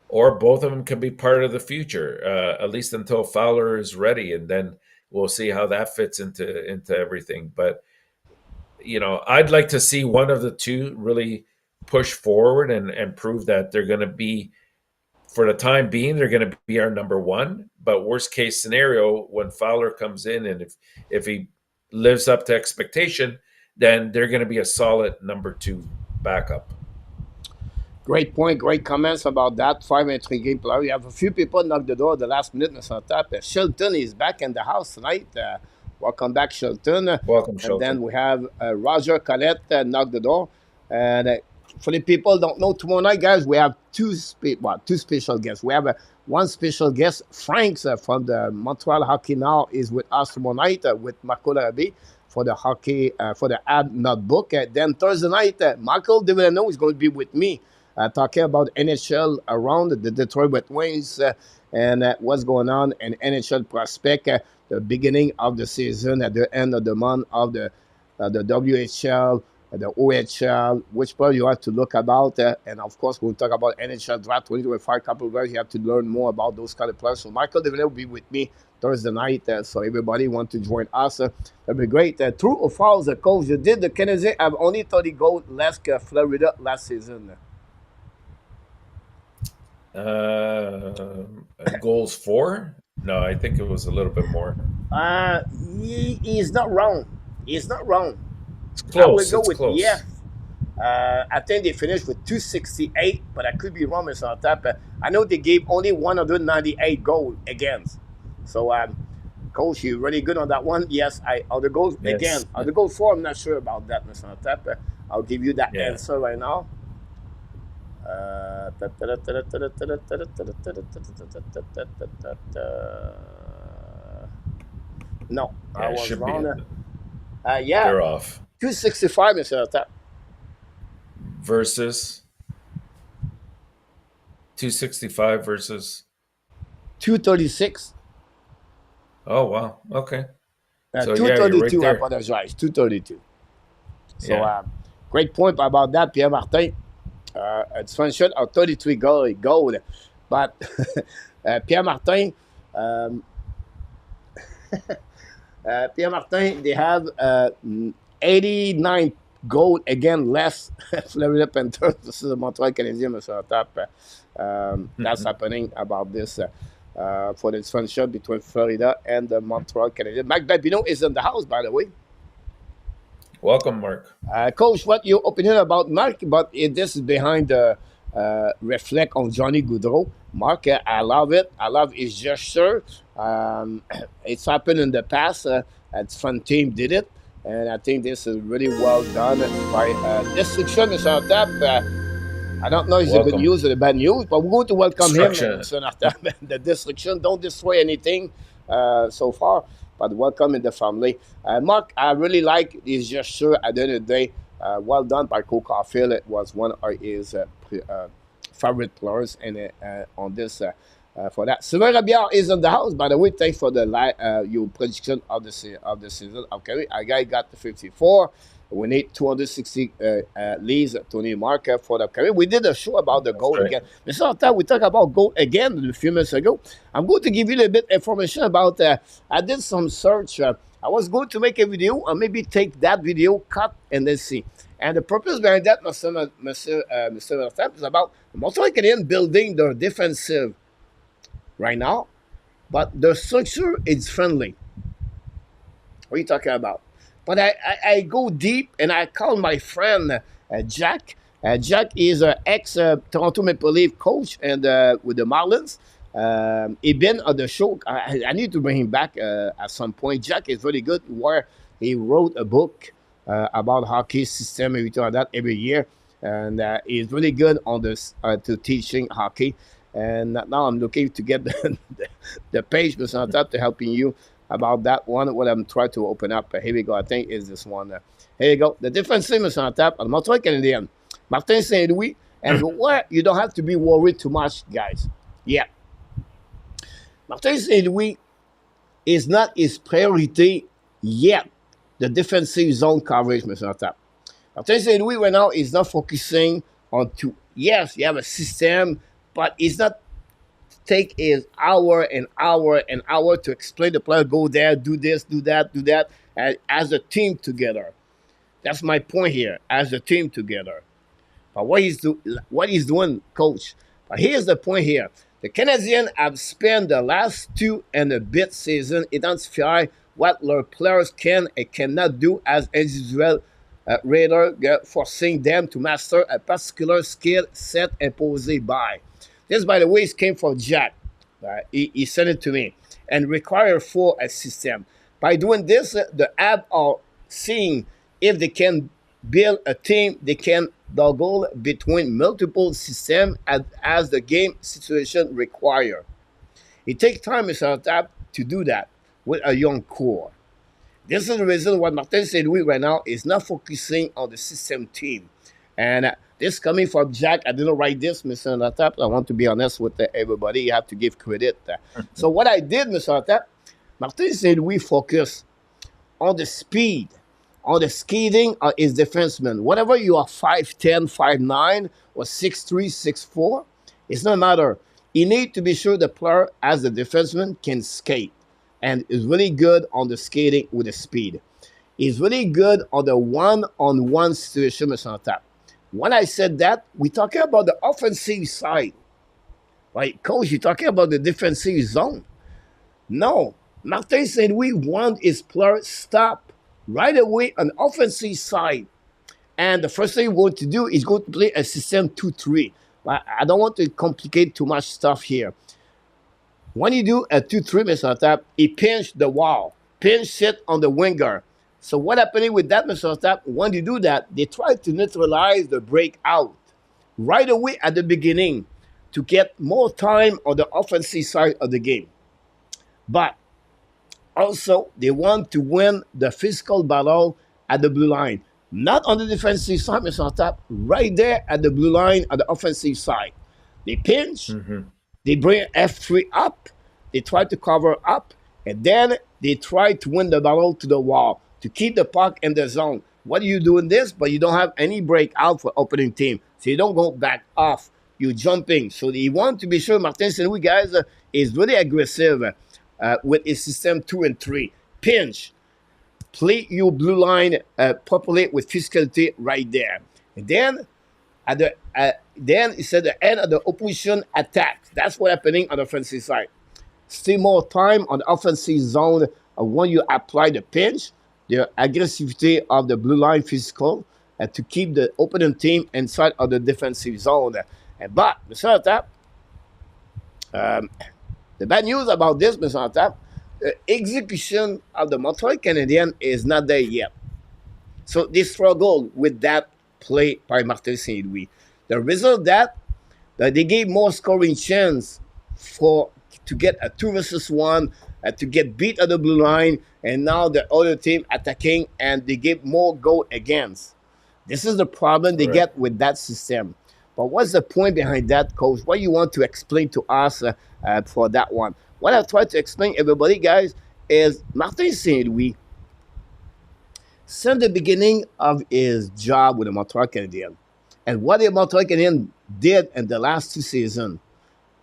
or both of them can be part of the future, at least until Fowler is ready, and then we'll see how that fits into everything. But I'd like to see one of the two really push forward and prove that they're going to be, for the time being, they're going to be our number one. But worst case scenario, when Fowler comes in, and if he lives up to expectation, then they're going to be a solid number two backup. Great point, great comments about that. 5-3 game player. We have a few people knock the door at the last minute, Mr. Tap. Shilton is back in the house tonight. Welcome back, Shilton. Welcome, And Shelton. then we have Roger Collette knock the door. And for the people who don't know, tomorrow night, guys, we have two special guests. We have one special guest, Franks from the Montreal Hockey Now, is with us tomorrow night with Marco Larabie for the hockey, for the ad notebook. Then Thursday night, Michael DeVillano is going to be with me. Talking about NHL around the Detroit Red Wings and what's going on in NHL prospect, the beginning of the season, at the end of the month of the WHL, the OHL, which part you have to look about. And of course, we'll talk about NHL draft 2025. Couple of guys, you have to learn more about those kind of players. So Michael DeVille will be with me Thursday night. So everybody want to join us. That'd be great. True or false, Coach, you did the Canadiens have only 30 goals less than Florida last season. Goals for? No, I think it was a little bit more. He's not wrong. He's not wrong. It's I will close. go It's with close. yes. I think they finished with 268, but I could be wrong, Mr. Tap. I know they gave only 198 goals against. So, Coach, you really good on that one? Yes, on the goals Yes. again. On the goal for, I'm not sure about that, Mr. Tap. I'll give you that Yeah. answer right now. No, I Yeah, it was should be. wrong. They're Yeah, off. 265, Mr. Tap. Versus 265 versus. 236. Oh, wow. Okay. So, yeah, you're 232, right I there. apologize. 232. So, Yeah. great point about that, Pierre Martin. It's function of 33 goal. But Pierre Martin, Pierre Martin, they have 89 goals again less Florida Panthers. This is the Montreal Canadiens, Mr. Tap. That's happening about this for the function between Florida and the Montreal Canadiens. Mike Babino is in the house, by the way. Welcome, Mark. Coach, what your opinion about Mark? But this is behind the reflect on Johnny Gaudreau. Mark, I love it. I love his gesture. It's happened in the past. A fun team did it. And I think this is really well done by Destruction, Mr. Tap. I don't know if it's the good Welcome. news or the bad news, but we're going to welcome him, Destruction. Mr. Tap. The Destruction. Don't destroy anything so far. But welcome in the family. Mark, I really like his gesture at the end of the day. Well done by Caufield. It was one of his favorite players on this for that. Sylvain Rabiard is in the house, by the way. Thanks for the your prediction of the season. Okay, I got the 54. We need 260 leads, Tony Marker, for the career. We did a show about the goal right. again. Mr. Tap, we talked about goal again a few minutes ago. I'm going to give you a little bit information about. I did some search. I was going to make a video or maybe take that video, cut, and then see. And the purpose behind that, Mr. Tap, is about the Montreal Canadiens building their defensive right now, but the structure is friendly. What are you talking about? But I go deep and I call my friend Jack. Jack is an ex-Toronto Maple Leaf coach and with the Marlins. He been on the show. I need to bring him back at some point. Jack is very good where he wrote a book about hockey system and everything like that every year. And he's really good on this to teaching hockey. And now I'm looking to get the page, Mr. Tap, to helping you about that one. What I'm trying to open up. Here we go. I think is this one. Here you go. The difference is, Mr. Tap, on Montreal Canadiens. Martin St. Louis. And where you don't have to be worried too much, guys. Yeah. Martin St. Louis is not his priority yet. The defensive zone coverage, Mr. Tap. Martin St. Louis right now is not focusing on yes, you have a system, but it's not take is hour and hour and hour to explain the player, go there, do this, do that, as a team together. That's my point here, as a team together. But what he's doing, coach. But here's the point here. The Canadiens have spent the last 2 and a bit season identifying what their players can and cannot do as individual radar, forcing them to master a particular skill set imposed by. This, by the way, came from Jack. He sent it to me and require for a system. By doing this, the app are seeing if they can build a team, they can toggle between multiple systems as the game situation require. It takes time, Mr. Tap, to do that with a young core. This is the reason why Martin St. Louis right now is not focusing on the system team. And this coming from Jack. I didn't write this, Mr. Natap. I want to be honest with everybody. You have to give credit. So what I did, Mr. Natap, Martin St. Louis focus on the speed, on the skating of his defenseman. Whatever you are 5'10", 5'9", or 6'3", 6'4", it's no matter. You need to be sure the player, as a defenseman, can skate and is really good on the skating with the speed. He's really good on the one-on-one situation, Mr. Natap. When I said that, we're talking about the offensive side. Right, coach, you're talking about the defensive zone. No, Martin St. Louis want his player stop right away on the offensive side. And the first thing we want to do is go to play a system 2-3. I don't want to complicate too much stuff here. When you do a 2-3, Mr. Tap, he pinch the wall, pinch sit on the winger. So what happening with that, Mr. Tap? When you do that, they try to neutralize the breakout right away at the beginning to get more time on the offensive side of the game. But also, they want to win the physical battle at the blue line. Not on the defensive side, Mr. Tap, right there at the blue line on the offensive side. They pinch, they bring F3 up, they try to cover up, and then they try to win the battle to the wall, to keep the puck in the zone. What are you doing this? But you don't have any breakout for opening team. So you don't go back off. You're jumping. So you want to be sure Martin St. Louis, guys, is really aggressive with his system 2 and 3. Pinch. Play your blue line populate with physicality right there. And then then it's at the end of the opposition attack. That's what's happening on the offensive side. Still more time on the offensive zone when you apply the pinch, the aggressivity of the blue line physical to keep the opponent team inside of the defensive zone. But, Mr. Tap, the bad news about this, Mr. Tap, the execution of the Montreal Canadiens is not there yet. So they struggle with that play by Martin St. Louis. The result of that they gave more scoring chance to get a 2 versus 1, to get beat at the blue line, and now the other team attacking, and they gave more goal against. This is the problem they get with that system. But what's the point behind that, coach? What you want to explain to us for that one? What I try to explain everybody, guys, is Martin St. Louis, since the beginning of his job with the Montreal Canadiens, and what the Montreal Canadiens did in the last 2 seasons,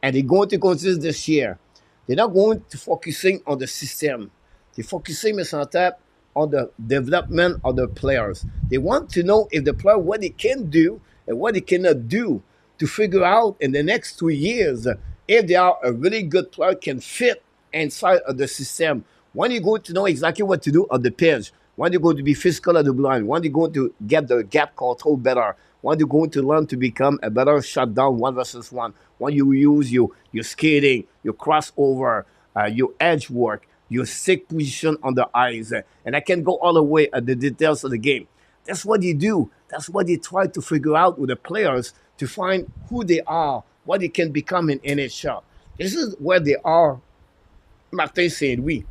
and they're going to continue this year, they're not going to focusing on the system. They're focusing, Mr. Tap, on the development of the players. They want to know if the player, what they can do and what they cannot do, to figure out in the next 2 years if they are a really good player, can fit inside of the system. When you're going to know exactly what to do on the pitch, when you're going to be physical at the blind, when you're going to get the gap control better, when you're going to learn to become a better shutdown 1 versus 1, when you use your skating, your crossover, your edge work, your stick position on the ice, and I can go all the way at the details of the game. That's what you do. That's what you try to figure out with the players to find who they are, what they can become in NHL. This is where they are, Martin St. Louis.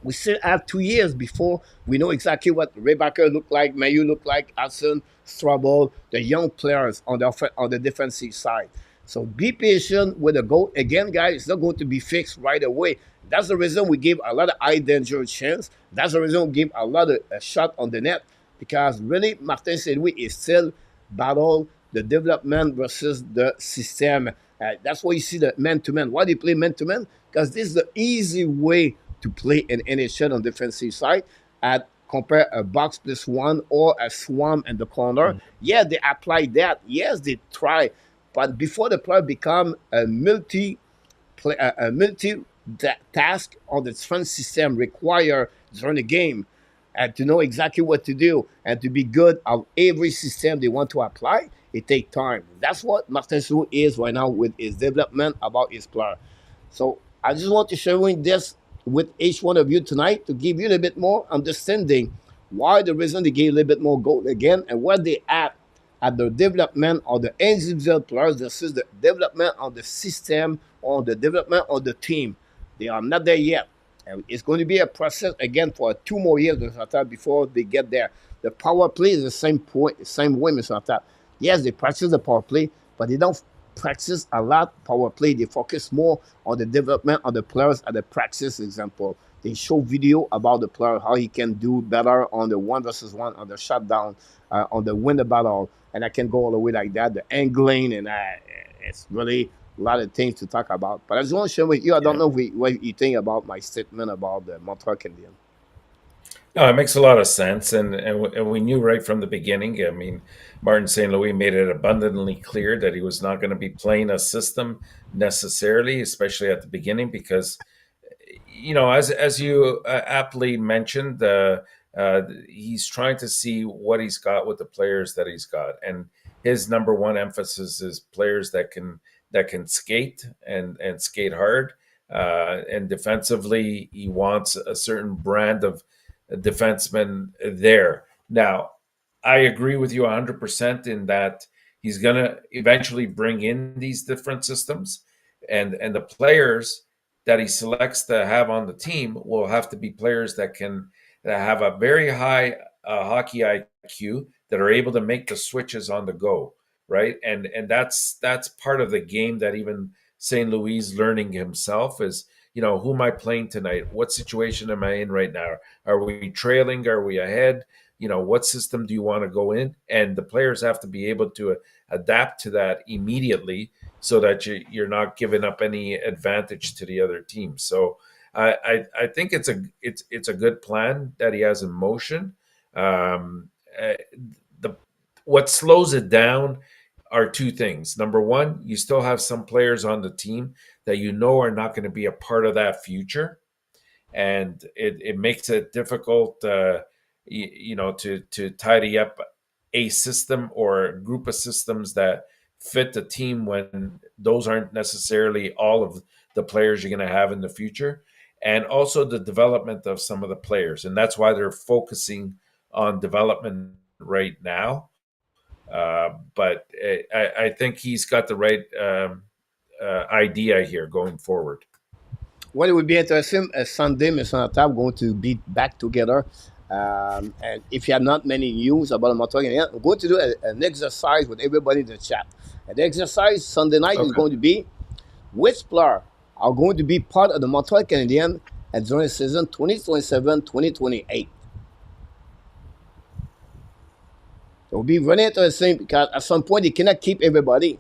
We still have 2 years before we know exactly what Rebecca looked like, Mayu looked like, Hudson, Strubble, the young players on the defensive side. So be patient with the goal. Again, guys, it's not going to be fixed right away. That's the reason we give a lot of high danger chance. That's the reason we give a lot of shot on the net. because really Martin St. Louis is still battle the development versus the system. That's why you see the man-to-man. Why do you play man-to-man? Because this is the easy way to play in NHL on defensive side at compare a box plus one or a swamp in the corner. Yeah, they apply that. Yes, they try. But before the player become a multi task on the defense system require during the game and to know exactly what to do and to be good at every system they want to apply, it takes time. That's what Martin Sou is right now with his development about his player. So I just want to share this with each one of you tonight to give you a little bit more understanding why the reason they gave a little bit more goal again and where they at the development of the individual players versus the development of the system or the development of the team. They are not there yet. And it's going to be a process again for 2 more years, Mr. Tap, before they get there. The power play is the same point, same way, Mr. Tap. Yes, they practice the power play, but they don't practice a lot power play. They focus more on the development of the players at the practice example. They show video about the player, how he can do better on the 1 versus 1, on the shutdown, on the win the battle. And I can go all the way like that, the angling, and it's really a lot of things to talk about. But I just want to share with you, I don't know what you think about my statement about the Montreal Canadiens. No, it makes a lot of sense, and we knew right from the beginning. I mean, Martin St. Louis made it abundantly clear that he was not going to be playing a system necessarily, especially at the beginning, because as you aptly mentioned, he's trying to see what he's got with the players that he's got, and his number one emphasis is players that can skate and skate hard, and defensively, he wants a certain brand of defenseman there. Now, I agree with you 100% in that he's going to eventually bring in these different systems, and the players that he selects to have on the team will have to be players that have a very high hockey IQ, that are able to make the switches on the go, right? And that's part of the game that even St. Louis is learning himself is, who am I playing tonight? What situation am I in right now? Are we trailing? Are we ahead? What system do you want to go in? And the players have to be able to adapt to that immediately so that you're not giving up any advantage to the other team. So I think it's a good plan that he has in motion. What slows it down are two things. Number one, you still have some players on the team that are not going to be a part of that future, and it makes it difficult, to tidy up a system or a group of systems that fit the team when those aren't necessarily all of the players you're going to have in the future, and also the development of some of the players, and that's why they're focusing on development right now. But I think he's got the right idea here going forward. Well, it would be interesting. Sunday, Mr. Tab going to be back together. And if you have not many news about Montreal Canadiens, I'm going to do an exercise with everybody in the chat. And the exercise Sunday night is going to be which player are going to be part of the Montreal Canadiens at during the season 2027-2028. It will be really interesting because at some point you cannot keep everybody.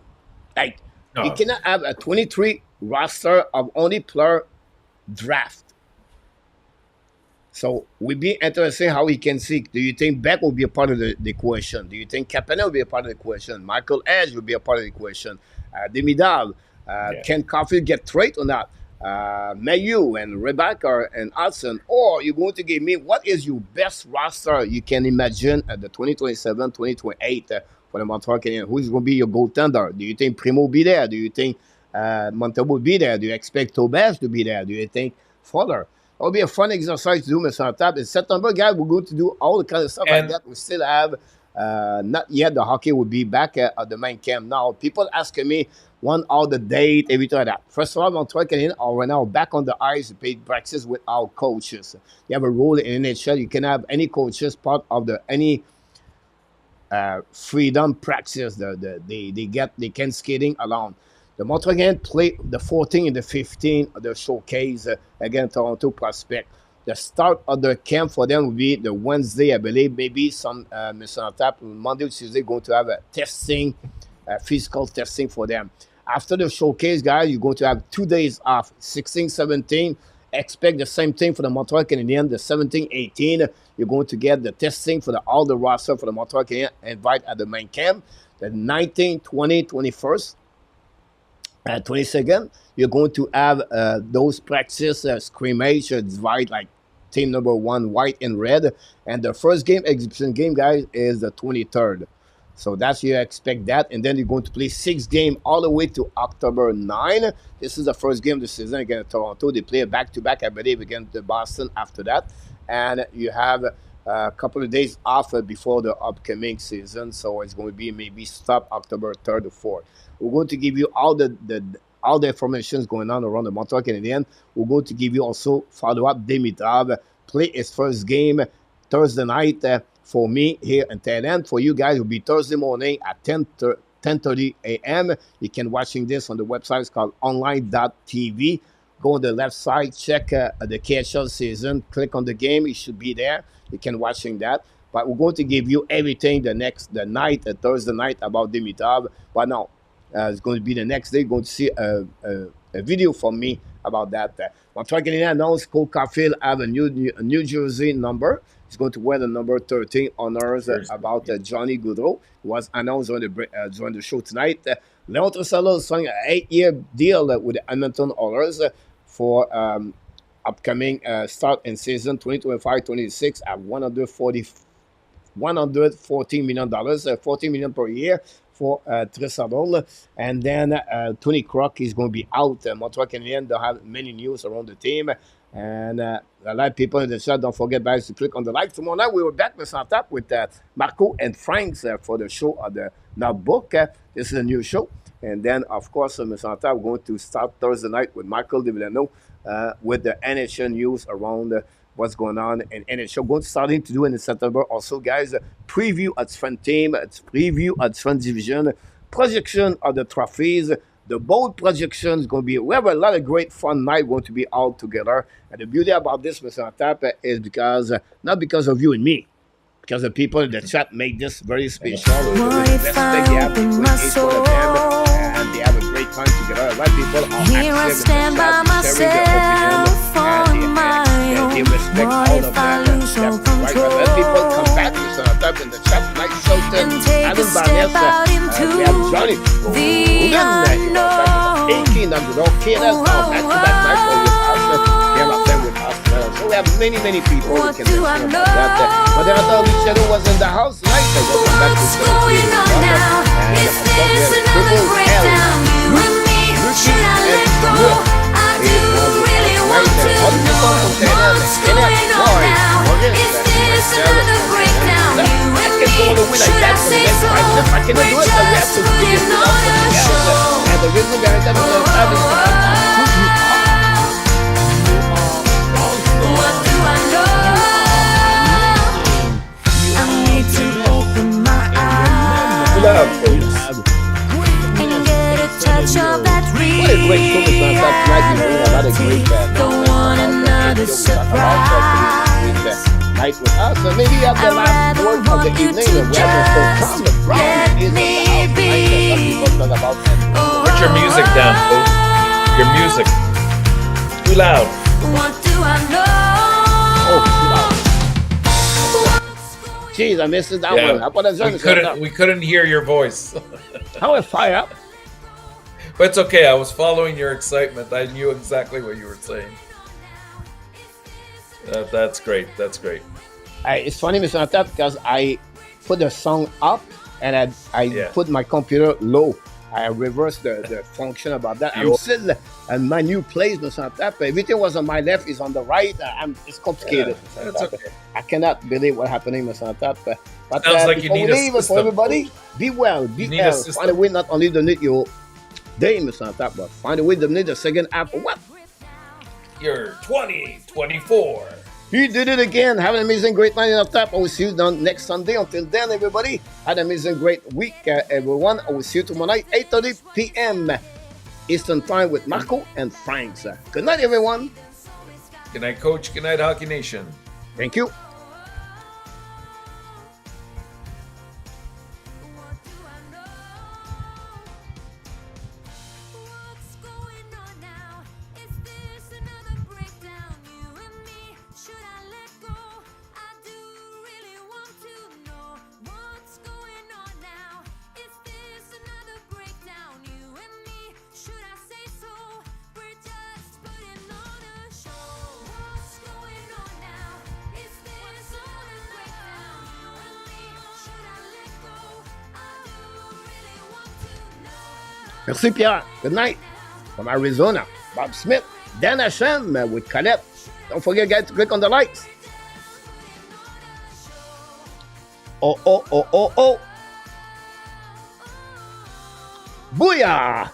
Like you cannot have a 23 roster of only player draft. So it will be interesting how we can see. Do you think Beck will be a part of the equation? Do you think Kapanen will be a part of the equation? Michael Edge will be a part of the equation. Demidal, can Caufield get traded or not? Mayu and Rebecca and Hudson, or you're going to give me what is your best roster you can imagine at the 2027-2028 for the Montreal Canadiens? Who's going to be your goaltender? Do you think Primo will be there? Do you think Montembeault will be there? Do you expect Tobas to be there? Do you think Fuller? It'll be a fun exercise to do, Mr. Tap. In September, guys, we're going to do all the kind of stuff like that. We still have not yet the hockey will be back at the main camp now. People asking me one all the date, everything like that. First of all, Montreal Canadiens are right now back on the ice to pay practice with our coaches. You have a rule in NHL. You can have any coaches part of any freedom practice. They can skating along. The Montreal Canadiens play the 14 and the 15 of the showcase against Toronto Prospect. The start of the camp for them will be the Wednesday, I believe. Maybe some Mr. Antap Monday or Tuesday going to have a testing, physical testing for them. After the showcase, guys, you're going to have 2 days off, 16, 17. Expect the same thing for the Montreal Canadiens, the 17, 18. You're going to get the testing for all the roster for the Montreal Canadiens invite at the main camp. The 19, 20, 21st. 22nd, you're going to have those practice scrimmage divide like team number 1, white and red. And the first game, exhibition game, guys, is the 23rd. So that's you expect that. And then you're going to play 6 games all the way to October 9. This is the first game of the season against Toronto. They play a back-to-back, I believe, against the Boston after that. And you have a couple of days off before the upcoming season. So it's going to be maybe stop October 3rd or 4th. We're going to give you all the information going on around the Montreal Canadiens. We're going to give you also follow-up. Dimitrov play his first game Thursday night for me here in Thailand. For you guys, it will be Thursday morning at 10:30 a.m. You can watching this on the website. It's called online.tv. Go on the left side, check the KHL season. Click on the game. It should be there. You can watching that. But we're going to give you everything the Thursday night about Dimitrov. But now, it's going to be the next day. You're going to see a video from me about that. Montreal Canadiens announced Caufield have a New Jersey number. He's going to wear the number 13 honors about Johnny Gaudreau. It was announced during the show tonight. Leon Draisaitl signed an 8-year deal with the Edmonton Oilers for upcoming start in season 2025-26 at $114 million, $14 million per year for Draisaitl. And then Tony Kruk is going to be out. Montreal Canadiens don't have many news around the team. And a lot of people in the chat, don't forget, guys, to click on the like. Tomorrow night, we were back with Top with Marco and Franks for the show of the Notebook. This is a new show. And then, of course, Mr. Top, we're going to start Thursday night with Michael DeVillano with the NHL news around what's going on in NHL. Going to starting to do in September. Also, guys, preview at different team, preview at different division, projection of the trophies. The bold projection is going to be, we have a lot of great fun night going to be all together. And the beauty about this, Mr. Tap, is because, not because of you and me, because the people in the chat make this very special. Respect the app between each one of them, and they have a great time together. A lot of people are active in the chat, sharing their opinion, and they respect all of that. That's right. Let people come back, Mr. Tap, in the chat. Mike Shelton, Adam Barnett, we have Johnny Golden, 18 of the KNS now, back-to-back night with us. They're up there with us. So we have many people who can mention about that. But then I thought Luciano was in the house tonight. So we'll back to the going on now? Is this another breakdown? You and me, should I let go? I do really want to know what's going on now. Is this another breakdown? You and me, should I say so? We're just putting on a show. And the reason behind that is what do I know? I need to open my eyes and get a touch of that reality. Don't want another surprise. Night with us, so maybe you have the last word of the evening. The weather so calm, the problem is Put your music down, folks. Your music. Too loud. What do I know? Jeez, I missed it that one. I apologize. We couldn't hear your voice. How was fire up? But it's okay. I was following your excitement. I knew exactly what you were saying. That's great. That's great. It's funny, Mr. Natap, because I put the song up and I put my computer low. I reversed the function about that. I'm still in my new place, Mr. Natap. Everything was on my left, is on the right. It's complicated. Yeah, that's okay. I cannot believe what's happening, Mr. Natap. But sounds like you need a system. For everybody, be well, be well. Find a way not only to donate your day, Mr. Natap, but find a way to donate the second app. What? You're 2024. You did it again. Have an amazing, great night in Tap. I will see you next Sunday. Until then, everybody, have an amazing, great week, everyone. I will see you tomorrow night, 8:30 p.m. Eastern Time with Marco and Franks. Good night, everyone. Good night, Coach. Good night, Hockey Nation. Thank you. What do I know? What's going on now? Is this another breakdown? You and me, should I let go? I do really want to know what's going on now. Is this another breakdown? You and me, should I say so? We're just putting on a show. What's going on now? Is this another breakdown? You and me, should I let go? I do really want to know. Merci, Pierre. Good night. From Arizona, Bob Smith, Dan Hashem with Colette. Don't forget, guys, to click on the likes. Oh. Booyah!